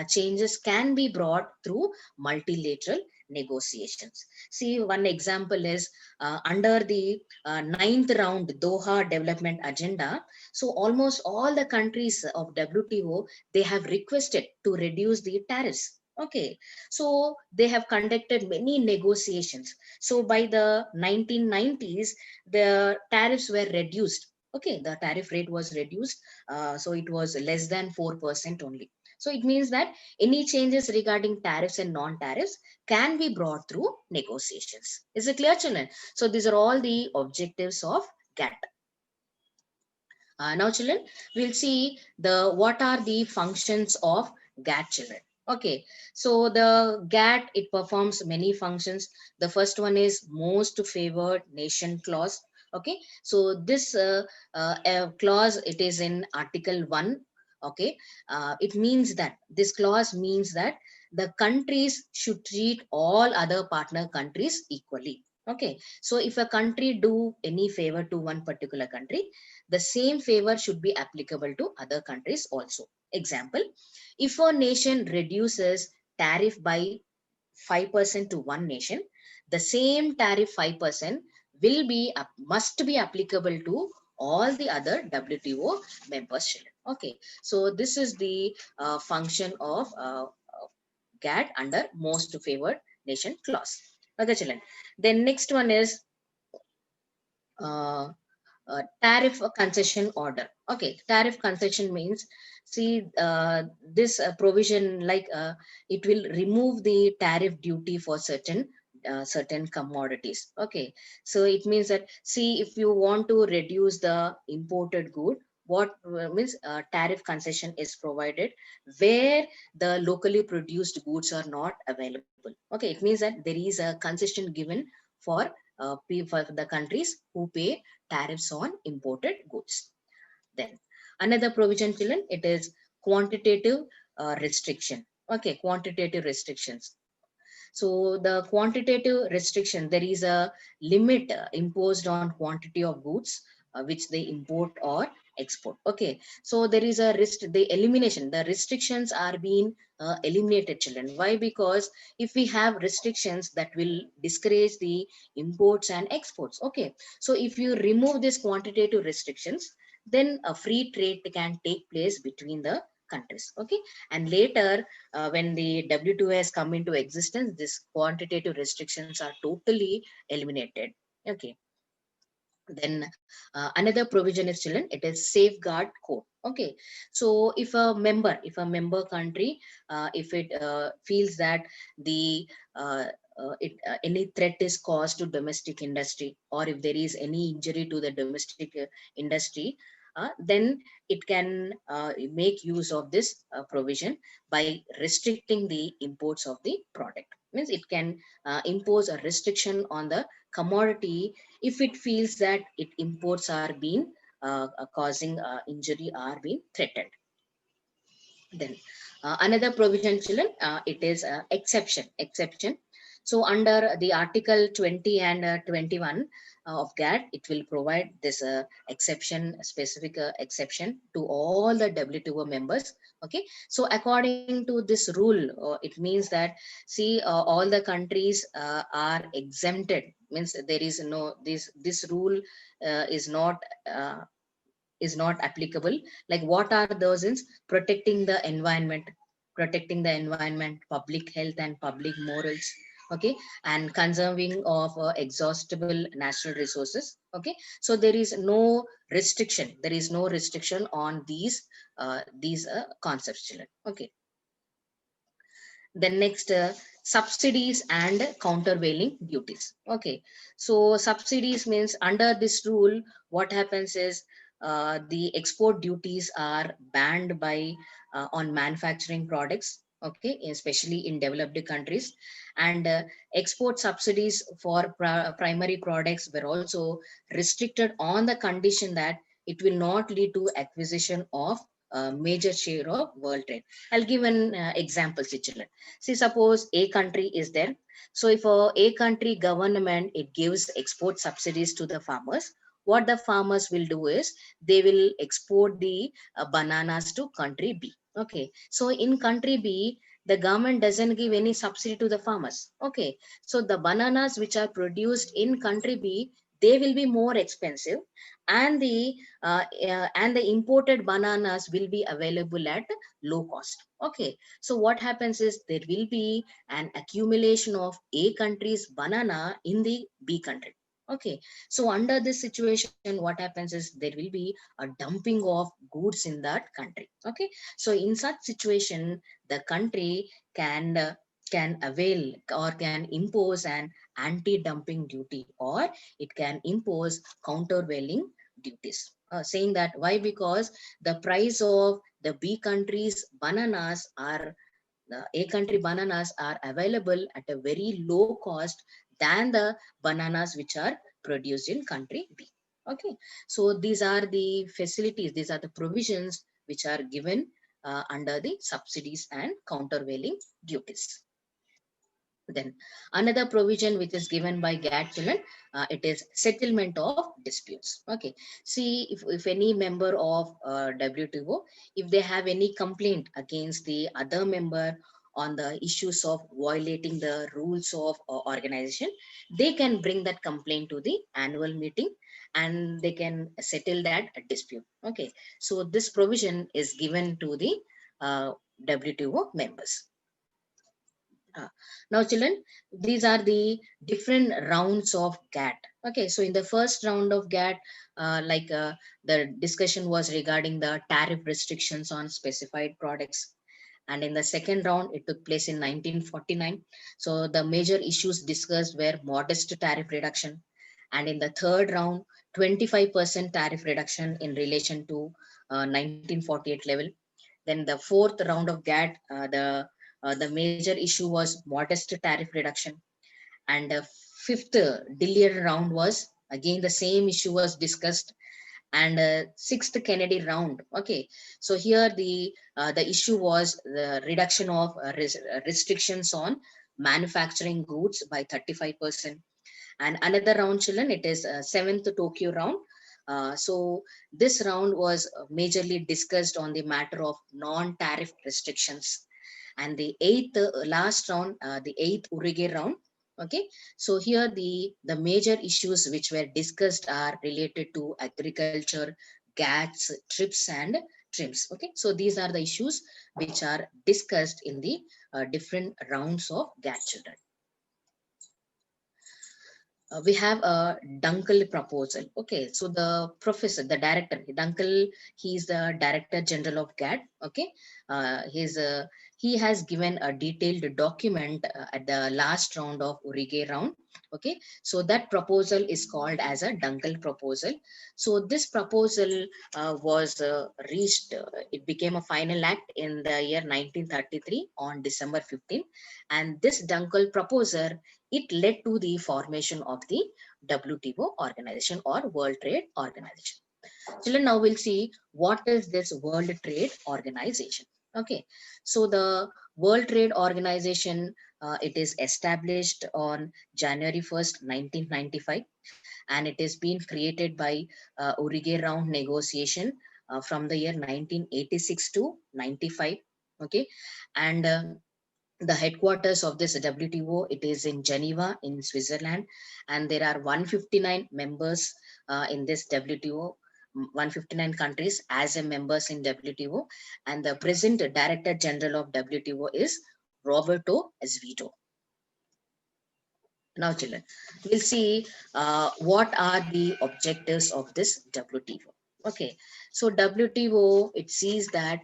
changes can be brought through multilateral negotiations. See, one example is under the ninth round Doha Development Agenda. So almost all the countries of WTO, they have requested to reduce the tariffs. Okay, so they have conducted many negotiations. So by the 1990s, the tariffs were reduced. Okay, the tariff rate was reduced. So it was less than 4% only. So it means that any changes regarding tariffs and non-tariffs can be brought through negotiations. Is it clear, children? So these are all the objectives of GATT. Now, children, we'll see the what are the functions of GATT, children. Okay, so the GATT, it performs many functions. The first one is most favored nation clause. Okay, so this clause, it is in Article 1. Okay, it means that this clause means that the countries should treat all other partner countries equally. Okay, so if a country do any favor to one particular country, the same favor should be applicable to other countries also. Example, if a nation reduces tariff by 5% to one nation, the same tariff 5% will be must be applicable to all the other WTO members. Okay, so this is the function of GATT under most favored nation clause. Okay, children. Then next one is uh, tariff concession order. Okay, tariff concession means, see, this provision, like it will remove the tariff duty for certain commodities. Okay, so it means that, see, if you want to reduce the imported good, what means tariff concession is provided where the locally produced goods are not available. Okay, it means that there is a concession given for for the countries who pay tariffs on imported goods. Then another provision, children, it is quantitative restriction. Okay, quantitative restrictions. So the quantitative restriction, there is a limit imposed on quantity of goods which they import or export. Okay, so there is a the elimination, the restrictions are being eliminated, children. Why? Because if we have restrictions, that will discourage the imports and exports. Okay, so if you remove these quantitative restrictions, then a free trade can take place between the countries. Okay, and later when the WTO has come into existence, this quantitative restrictions are totally eliminated. Okay, then another provision is, children, it is safeguard code. Okay, so if a member country, if it feels that the any threat is caused to domestic industry, or if there is any injury to the domestic industry, then it can make use of this provision by restricting the imports of the product. Means it can impose a restriction on the commodity if it feels that it imports are being causing injury, are being threatened. Then another provision, children, it is exception. So under the Article 20 and 21 of GATT, it will provide this specific exception to all the WTO members. Okay, so according to this rule, it means that, see, all the countries are exempted. Means there is no, this rule is not applicable. Like, what are those? Is protecting the environment, public health and public morals. Okay, and conserving of exhaustible natural resources. Okay, so there is no restriction, on these concepts, children. Okay, then next, subsidies and countervailing duties. Okay, so subsidies means under this rule, what happens is the export duties are banned by on manufacturing products. Okay, especially in developed countries, and export subsidies for primary products were also restricted on the condition that it will not lead to acquisition of a major share of world trade. I'll give an example, Chichilan. See, suppose a country is there. So if a country government, it gives export subsidies to the farmers, what the farmers will do is they will export the bananas to country B. Okay. So in country B, the government doesn't give any subsidy to the farmers. Okay. So the bananas which are produced in country B, they will be more expensive, and the imported bananas will be available at low cost. Okay, so what happens is there will be an accumulation of A country's banana in the B country. Okay, so under this situation, what happens is there will be a dumping of goods in that country. Okay, so in such situation, the country can avail or can impose an anti-dumping duty, or it can impose countervailing duties. Saying that why? Because the price of the B country's bananas are the A country bananas are available at a very low cost than the bananas which are produced in country B. Okay, so these are the facilities, these are the provisions which are given under the subsidies and countervailing duties. Then another provision which is given by GATT children, it is settlement of disputes. Okay, see, if any member of WTO, if they have any complaint against the other member on the issues of violating the rules of organization, they can bring that complaint to the annual meeting and they can settle that dispute. Okay, so this provision is given to the WTO members. Now, children, these are the different rounds of GATT. Okay, so in the first round of GATT, the discussion was regarding the tariff restrictions on specified products. And in the second round, it took place in 1949. So the major issues discussed were modest tariff reduction. And in the third round, 25% tariff reduction in relation to 1948 level. Then the fourth round of GATT, the major issue was modest tariff reduction. And the fifth Dillier round was again the same issue was discussed. And sixth Kennedy round. Okay, so here the issue was the reduction of restrictions on manufacturing goods by 35%. And another round, children, it is seventh Tokyo round. So this round was majorly discussed on the matter of non-tariff restrictions. And the eighth last round, the eighth Uruguay round. Okay, so here the major issues which were discussed are related to agriculture, GATS, TRIPS, and TRIMS. Okay, so these are the issues which are discussed in the different rounds of GATT, children. We have a Dunkel proposal. Okay, so the professor, the director, Dunkel, he is the director general of GATT. Okay, he has given a detailed document at the last round of Uruguay round. Okay, so that proposal is called as a Dunkel proposal. So this proposal was reached, it became a final act in the year 1933 on December 15. And this Dunkel proposal, it led to the formation of the WTO organization or World Trade Organization. Children, now we'll see what is this World Trade Organization. Okay, so the World Trade Organization, it is established on January 1st, 1995, and it is being created by Uruguay round negotiation from the year 1986 to 95. Okay, and the headquarters of this WTO, it is in Geneva in Switzerland, and there are 159 members in this WTO, 159 countries as a members in WTO, and the present Director General of WTO is Roberto Azevedo. Now, children, we'll see what are the objectives of this WTO. Okay, so WTO, it sees that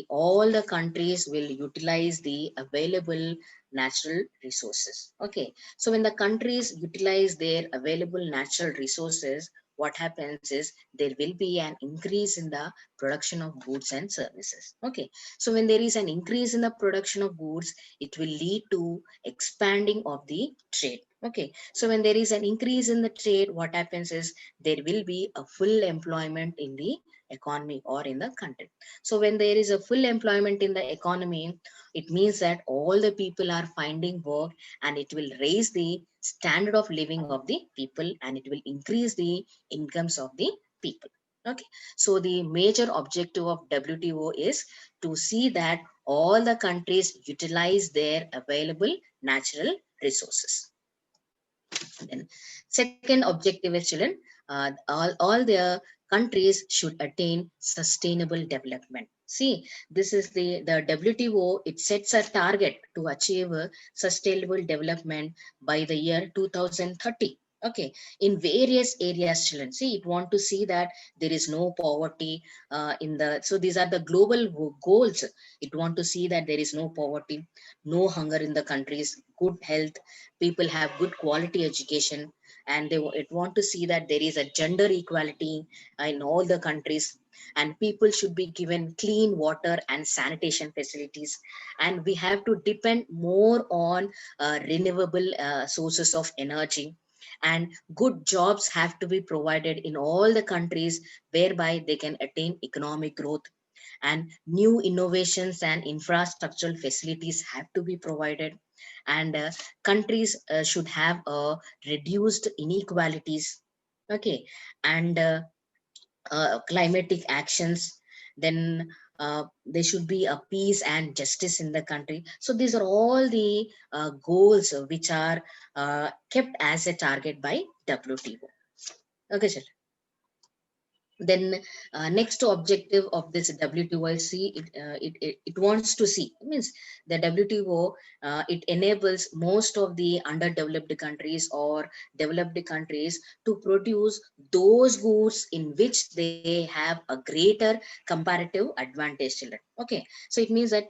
all the countries will utilize the available natural resources. Okay, so when the countries utilize their available natural resources, what happens is there will be an increase in the production of goods and services. Okay, so when there is an increase in the production of goods, it will lead to expanding of the trade. Okay, so when there is an increase in the trade, what happens is there will be a full employment in the economy or in the country. So when there is a full employment in the economy, it means that all the people are finding work, and it will raise the standard of living of the people, and it will increase the incomes of the people. Okay, so the major objective of WTO is to see that all the countries utilize their available natural resources. Then second objective is, children, all the countries should attain sustainable development. See, this is the WTO. It sets a target to achieve sustainable development by the year 2030. Okay, in various areas, children. See, it want to see that there is no poverty in the. So these are the global goals. It want to see that there is no poverty, no hunger in the countries, good health, people have good quality education, and it want to see that there is a gender equality in all the countries, and people should be given clean water and sanitation facilities, and we have to depend more on renewable sources of energy, and good jobs have to be provided in all the countries, whereby they can attain economic growth, and new innovations and infrastructural facilities have to be provided, and countries should have reduced inequalities. Okay, and climatic actions. Then there should be a peace and justice in the country. So these are all the goals which are kept as a target by WTO. Okay, sir. Then next objective of this WTO, see it wants to see, it means the WTO, it enables most of the underdeveloped countries or developed countries to produce those goods in which they have a greater comparative advantage, children. Okay, so it means that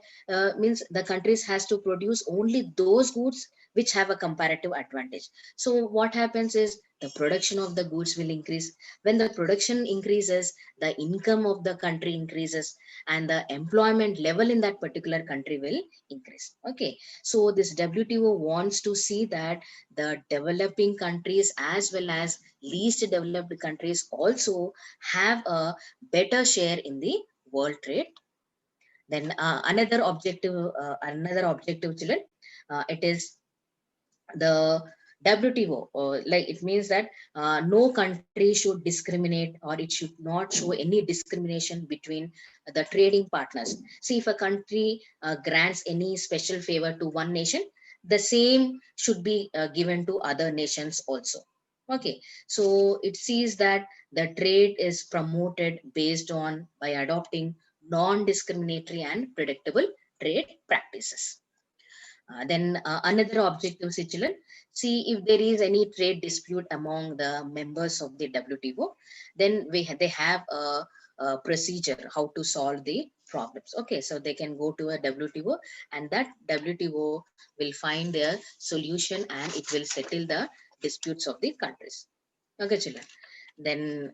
means the countries has to produce only those goods which have a comparative advantage. So what happens is the production of the goods will increase. When the production increases, the income of the country increases, and the employment level in that particular country will increase. Okay, so this WTO wants to see that the developing countries as well as least developed countries also have a better share in the world trade. Then another objective, children, it is the WTO, like it means that no country should discriminate, or it should not show any discrimination between the trading partners. See, if a country grants any special favor to one nation, the same should be given to other nations also. Okay, so it sees that the trade is promoted based on by adopting non-discriminatory and predictable trade practices. Then another objective, Sichilan, see if there is any trade dispute among the members of the WTO, then they have a procedure how to solve the problems. Okay, so they can go to a WTO, and that WTO will find their solution, and it will settle the disputes of the countries. Okay, children. Then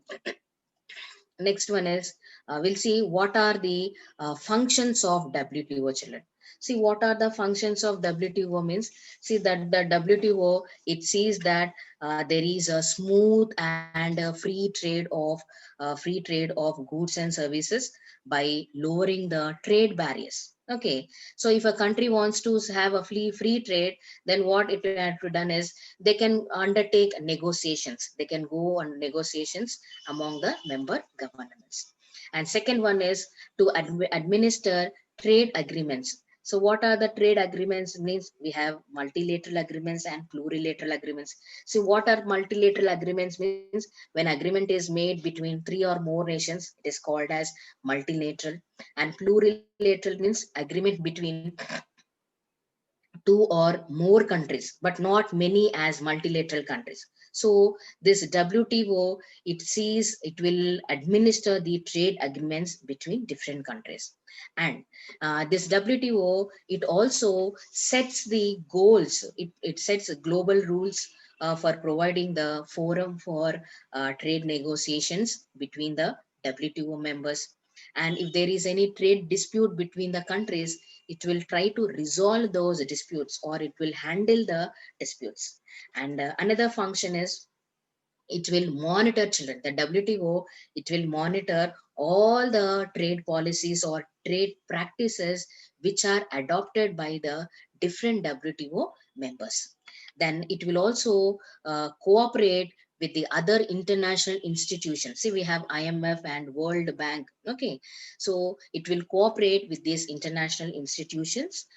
next one is we'll see what are the functions of WTO, children. See, what are the functions of WTO means, see that the WTO, it sees that there is a smooth and free trade of goods and services by lowering the trade barriers. Okay, so if a country wants to have a free trade, then what it has to done is they can undertake negotiations, they can go on negotiations among the member governments. And second one is to administer trade agreements. So what are the trade agreements means? We have multilateral agreements and plurilateral agreements. So what are multilateral agreements means? When agreement is made between three or more nations, it is called as multilateral. And plurilateral means agreement between two or more countries, but not many as multilateral countries. So this WTO, it will administer the trade agreements between different countries. And this WTO, it also sets the goals. It sets global rules for providing the forum for trade negotiations between the WTO members. And if there is any trade dispute between the countries, it will try to resolve those disputes, or it will handle the disputes. And another function is it will monitor children. The WTO, it will monitor all the trade policies or trade practices which are adopted by the different WTO members. Then it will also cooperate with the other international institutions. See, we have IMF and World Bank. Okay, so it will cooperate with these international institutions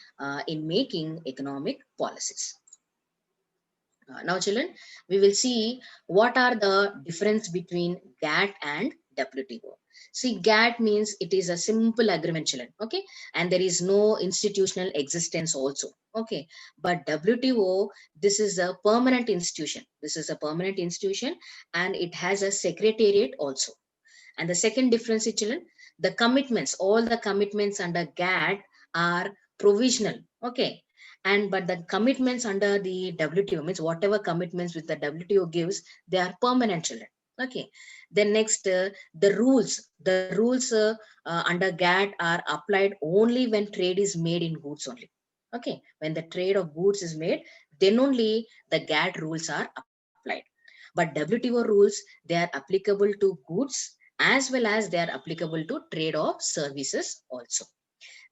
in making economic policies. Now, children, we will see what are the difference between GATT and WTO. See, GATT means it is a simple agreement, children. Okay, and there is no institutional existence also. Okay, but WTO, this is a permanent institution. This is a permanent institution, and it has a secretariat also. And the second difference is, children, the commitments, all the commitments under GATT are provisional. Okay. And but the commitments under the WTO, means whatever commitments which the WTO gives, they are permanent, children. Okay. Then next, the rules under GATT are applied only when trade is made in goods only. Okay. When the trade of goods is made, then only the GATT rules are applied. But WTO rules, they are applicable to goods as well as they are applicable to trade of services also.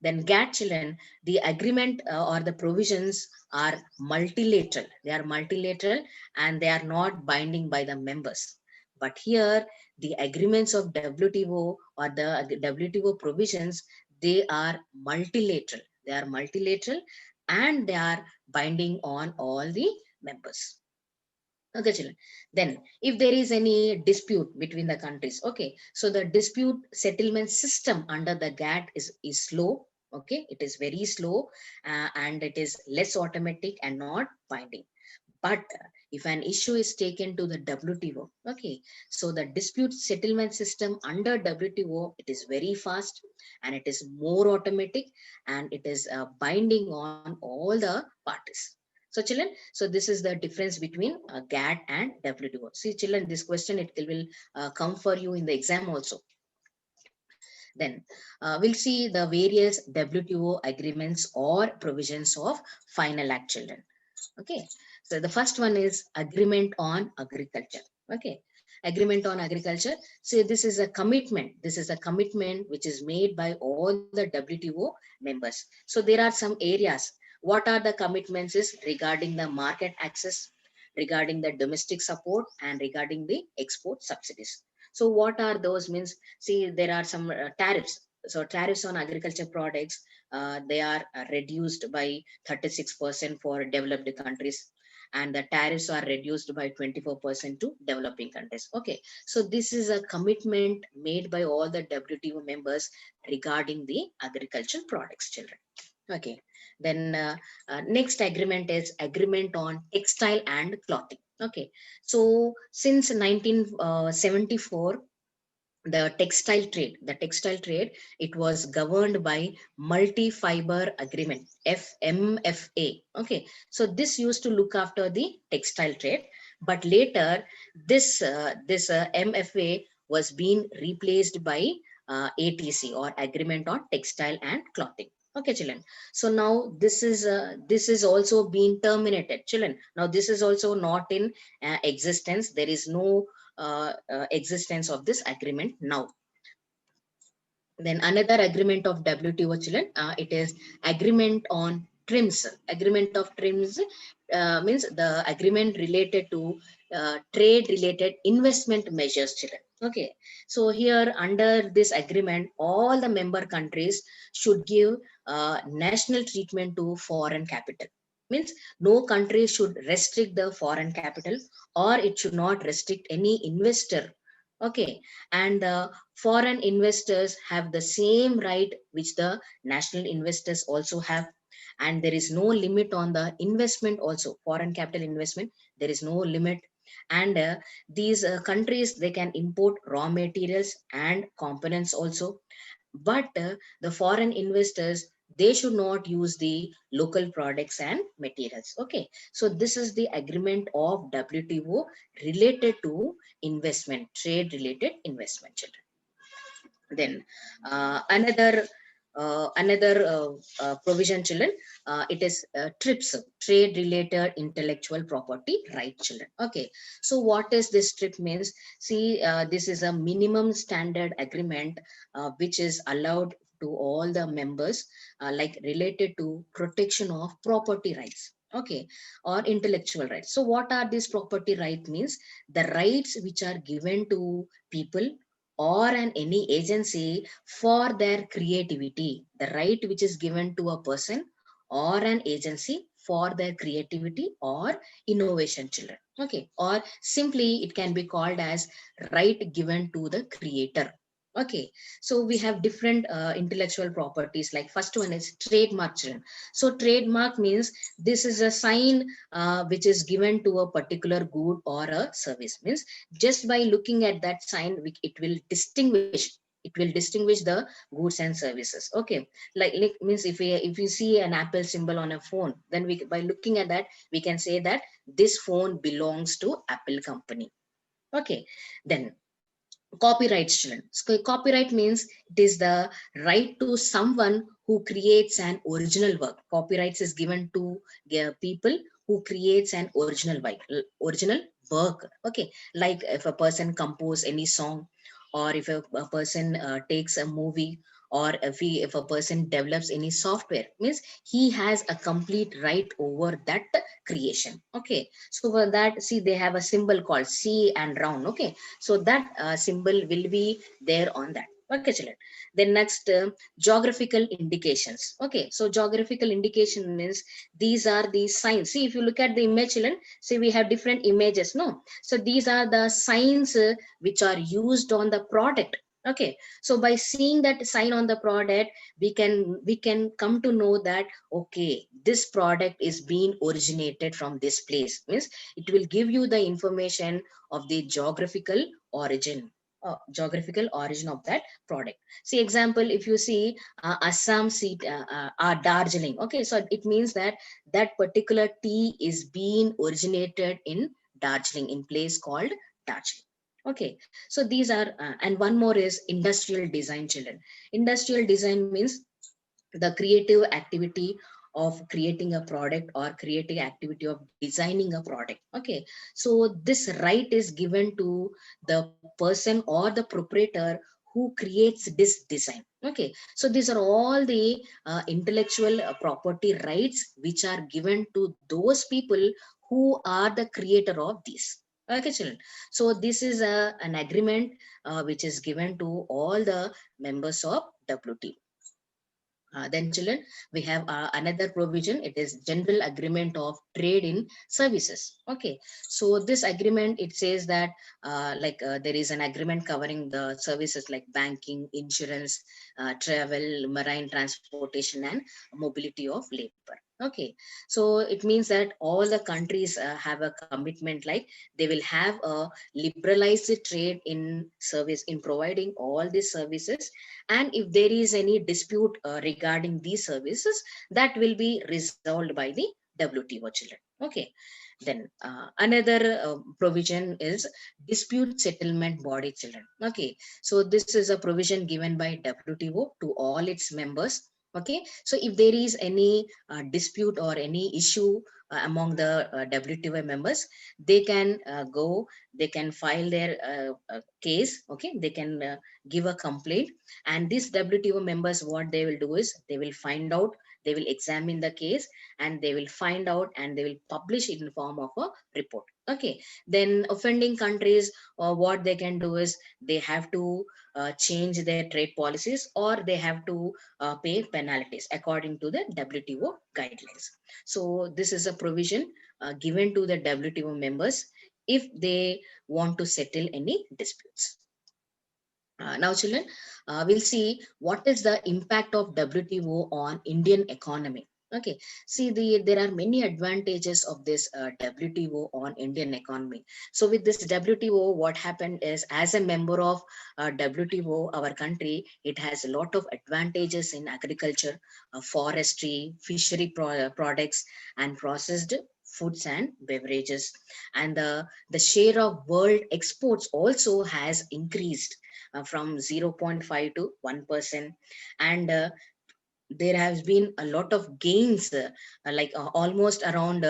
Then GATT, children, the agreement or the provisions are multilateral. They are multilateral and they are not binding by the members. But here, the agreements of WTO or the WTO provisions, they are multilateral. They are multilateral and they are binding on all the members. Okay, children. Then, if there is any dispute between the countries, okay, so the dispute settlement system under the GATT is slow. Okay, it is very slow and it is less automatic and not binding. But if an issue is taken to the WTO, okay, so the dispute settlement system under WTO, it is very fast and it is more automatic and it is binding on all the parties. So children, so this is the difference between GATT and WTO. See children, this question, it will come for you in the exam also. Then we'll see the various WTO agreements or provisions of final act, children. Okay, so the first one is agreement on agriculture. Okay, agreement on agriculture. So this is a commitment. This is a commitment which is made by all the WTO members. So there are some areas. What are the commitments is regarding the market access, regarding the domestic support, and regarding the export subsidies. So what are those means? See, there are some tariffs. So tariffs on agriculture products, they are reduced by 36% for developed countries, and the tariffs are reduced by 24% to developing countries. Okay, so this is a commitment made by all the WTO members regarding the agricultural products, children. Okay, then next agreement is agreement on textile and clothing. Okay, so since 1974, the textile trade, it was governed by multi-fiber agreement, MFA. Okay, so this used to look after the textile trade, but later this MFA was being replaced by ATC, or agreement on textile and clothing. Okay, children, so now this is also being terminated, children. Now this is also not in existence. There is no existence of this agreement now. Then another agreement of WTO, children, it is agreement on trims. Agreement of trims means the agreement related to trade related investment measures, children. Okay, so here under this agreement, all the member countries should give national treatment to foreign capital. Means no country should restrict the foreign capital, or it should not restrict any investor. Okay, and foreign investors have the same right which the national investors also have, and there is no limit on the investment also, foreign capital investment. There is no limit. And these countries, they can import raw materials and components also, but the foreign investors, they should not use the local products and materials. Okay, so this is the agreement of WTO related to investment, trade related investment, children. Then another provision, children, it is TRIPS, trade related intellectual property right, children. Okay, so what is this TRIP means? See, this is a minimum standard agreement which is allowed to all the members, like related to protection of property rights, okay, or intellectual rights. So what are these property rights means? The rights which are given to people or an any agency for their creativity, the right which is given to a person or an agency for their creativity or innovation, children. Okay, or simply it can be called as right given to the creator. Okay, so we have different intellectual properties. Like first one is trademark, children. So trademark means this is a sign which is given to a particular good or a service. Means just by looking at that sign, it will distinguish the goods and services. Okay, like means if you see an Apple symbol on a phone, then we, by looking at that, we can say that this phone belongs to Apple company. Okay, then copyrights, children. So copyright means it is the right to someone who creates an original work. Copyrights is given to people who creates an original work. Okay, like if a person compose any song, or if a person takes a movie, or if a person develops any software, means he has a complete right over that creation. Okay, so for that, see, they have a symbol called C and round. Okay, so that symbol will be there on that. Okay, children. Then next, geographical indications. Okay, so geographical indication means these are the signs. See, if you look at the image, children, see, we have different images, no? So these are the signs which are used on the product. Okay, so by seeing that sign on the product, we can come to know that, okay, this product is being originated from this place. Means it will give you the information of the geographical origin of that product. See, example, if you see Assam seed, Darjeeling. Okay, so it means that that particular tea is being originated in Darjeeling, in place called Darjeeling. Okay, so these are and one more is industrial design, children. Industrial design means the creative activity of creating a product, or creative activity of designing a product. Okay, so this right is given to the person or the proprietor who creates this design. Okay, so these are all the intellectual property rights which are given to those people who are the creator of this. Okay, children. So this is an agreement which is given to all the members of WTO. Then, children, we have another provision. It is general agreement of trade in services. Okay, so this agreement, it says that there is an agreement covering the services like banking, insurance, travel, marine transportation, and mobility of labor. Okay, so it means that all the countries have a commitment, like they will have a liberalized trade in service, in providing all these services, and if there is any dispute regarding these services, that will be resolved by the WTO, children. Okay, then another provision is dispute settlement body, children. Okay, so this is a provision given by WTO to all its members. Okay, so if there is any dispute or any issue among the WTO members, they can they can file their case. Okay, they can give a complaint, and these WTO members, what they will do is they will find out, they will examine the case, and they will find out, and they will publish it in form of a report. Okay, then offending countries, what they can do is they have to change their trade policies, or they have to pay penalties according to the WTO guidelines. So this is a provision given to the WTO members if they want to settle any disputes. Now, children, we'll see what is the impact of WTO on Indian economy. Okay, see there are many advantages of this WTO on Indian economy. So with this WTO, what happened is, as a member of WTO, our country, it has a lot of advantages in agriculture, forestry, fishery products, and processed foods and beverages. And the share of world exports also has increased from 0.5 to 1%. And there has been a lot of gains, like almost around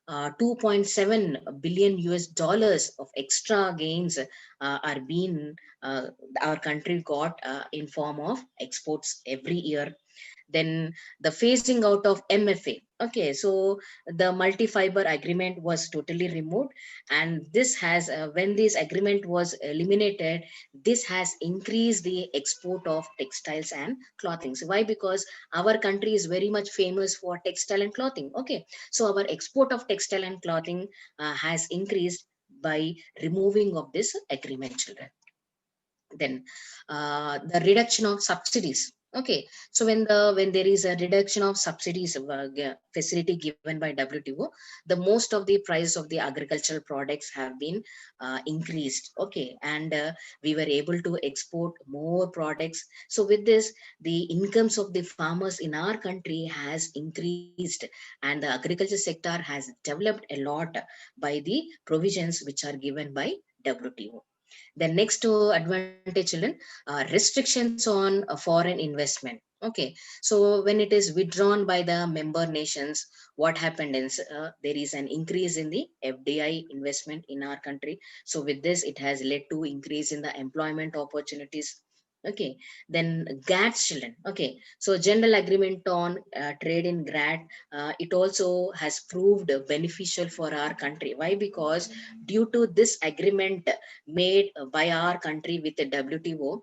2.7 billion US dollars of extra gains are being our country got in form of exports every year. Then the phasing out of MFA. Okay, so the multi-fiber agreement was totally removed, and this has, when this agreement was eliminated, this has increased the export of textiles and clothing. So why? Because our country is very much famous for textile and clothing. Okay, so our export of textile and clothing has increased by removing of this agreement, children. Then the reduction of subsidies. Okay, so when there is a reduction of subsidies facility given by WTO, the most of the price of the agricultural products have been increased. Okay, and we were able to export more products. So with this, the incomes of the farmers in our country has increased, and the agriculture sector has developed a lot by the provisions which are given by WTO. The next advantage, children, restrictions on foreign investment. Okay, so when it is withdrawn by the member nations, what happened is, there is an increase in the FDI investment in our country. So with this, it has led to increase in the employment opportunities. Okay, then GATS, children. Okay, so general agreement on trade in GATT, it also has proved beneficial for our country. Why? Because due to this agreement made by our country with the WTO,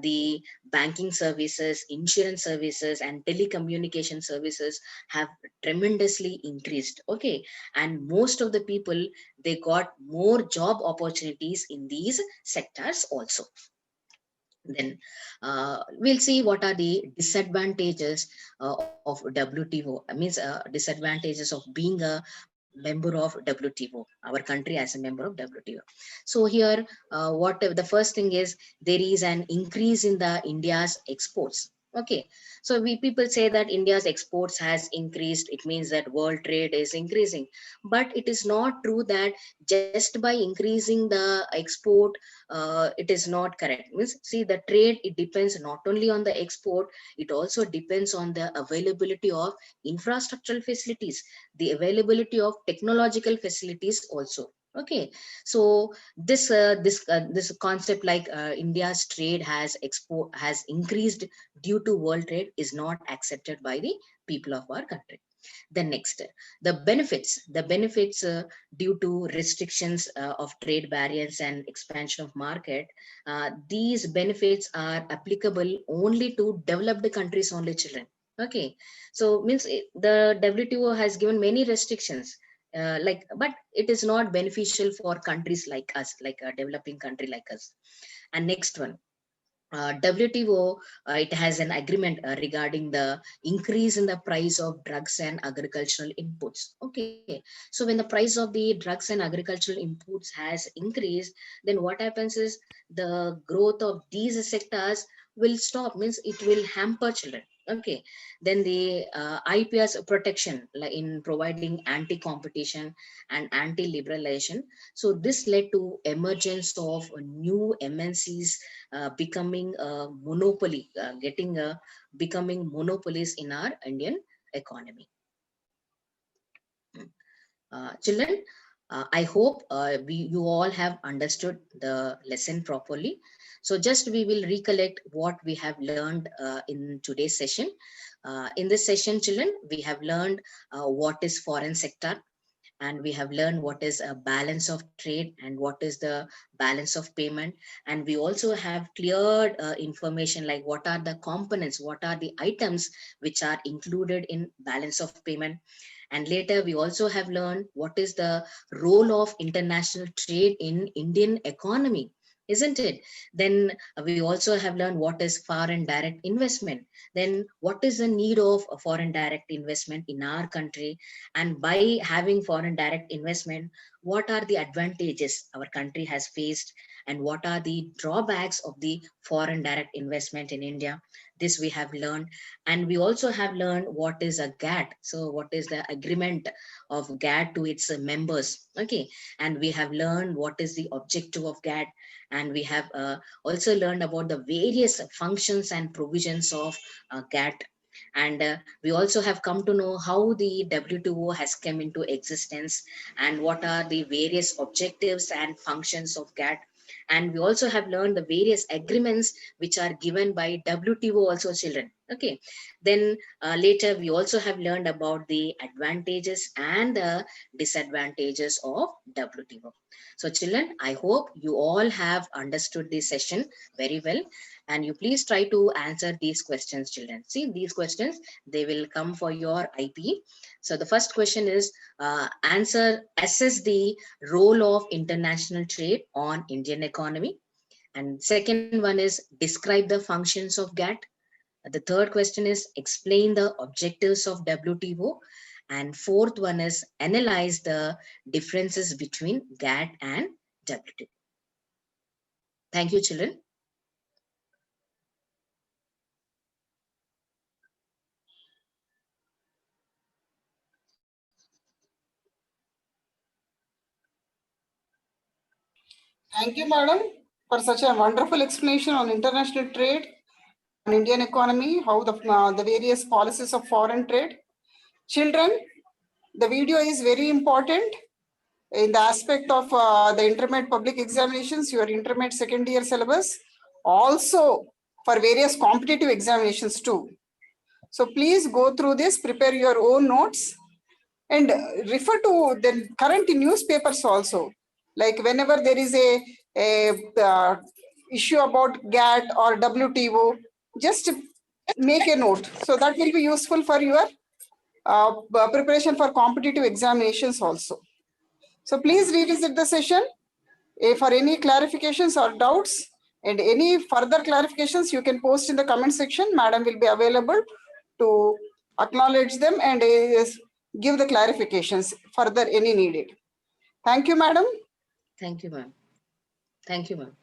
the banking services, insurance services, and telecommunication services have tremendously increased. Okay, and most of the people, they got more job opportunities in these sectors also. Then we'll see what are the disadvantages of WTO. Means disadvantages of being a member of WTO, our country as a member of WTO. So here, what the first thing is, there is an increase in the India's exports. Okay, so we people say that India's exports has increased. It means that world trade is increasing, but it is not true that just by increasing the export, it is not correct. Means, see, the trade, it depends not only on the export, it also depends on the availability of infrastructural facilities, the availability of technological facilities also. Okay, so this concept, like India's trade has increased due to world trade, is not accepted by the people of our country. Then next, the benefits due to restrictions of trade barriers and expansion of market. These benefits are applicable only to developed countries only, children. Okay, so means the WTO has given many restrictions, but it is not beneficial for countries like us, like a developing country like us. And next one, WTO, it has an agreement regarding the increase in the price of drugs and agricultural inputs. Okay, so when the price of the drugs and agricultural inputs has increased, then what happens is the growth of these sectors will stop. Means it will hamper children. Okay, then the IPS protection, like in providing anti-competition and anti-liberalization. So this led to emergence of new MNCs becoming a monopoly, becoming monopolies in our Indian economy. Children, I hope you all have understood the lesson properly. So just we will recollect what we have learned in today's session. In this session, children, we have learned what is foreign sector, and we have learned what is a balance of trade and what is the balance of payment. And we also have cleared information like what are the components, what are the items which are included in balance of payment. And later we also have learned what is the role of international trade in Indian economy. isn't it? Then we also have learned what is foreign direct investment. Then what is the need of a foreign direct investment in our country? And by having foreign direct investment, what are the advantages our country has faced? And what are the drawbacks of the foreign direct investment in India? This we have learned. And we also have learned what is a GATT. So what is the agreement of GATT to its members? Okay. And we have learned what is the objective of GATT, and we have also learned about the various functions and provisions of GATT. And we also have come to know how the WTO has come into existence and what are the various objectives and functions of GATT. And we also have learned the various agreements which are given by WTO also, children. Okay. Then later we also have learned about the advantages and the disadvantages of WTO. So children, I hope you all have understood this session very well, and you please try to answer these questions, children. See, these questions, they will come for your IP. So the first question is, assess the role of international trade on Indian economy. And second one is, describe the functions of GATT. The third question is, explain the objectives of WTO. And fourth one is, analyze the differences between GATT and WTO. Thank you, children. Thank you, madam, for such a wonderful explanation on international trade, on Indian economy, how the various policies of foreign trade. Children, the video is very important in the aspect of the intermediate public examinations, your intermediate second year syllabus, also for various competitive examinations too. So please go through this, prepare your own notes, and refer to the current newspapers also. Like whenever there is a issue about GATT or WTO, just make a note. So that will be useful for your preparation for competitive examinations also. So please revisit the session. For any clarifications or doubts and any further clarifications, you can post in the comment section. Madam will be available to acknowledge them and give the clarifications further any needed. Thank you, madam. Thank you, ma'am. Thank you, ma'am.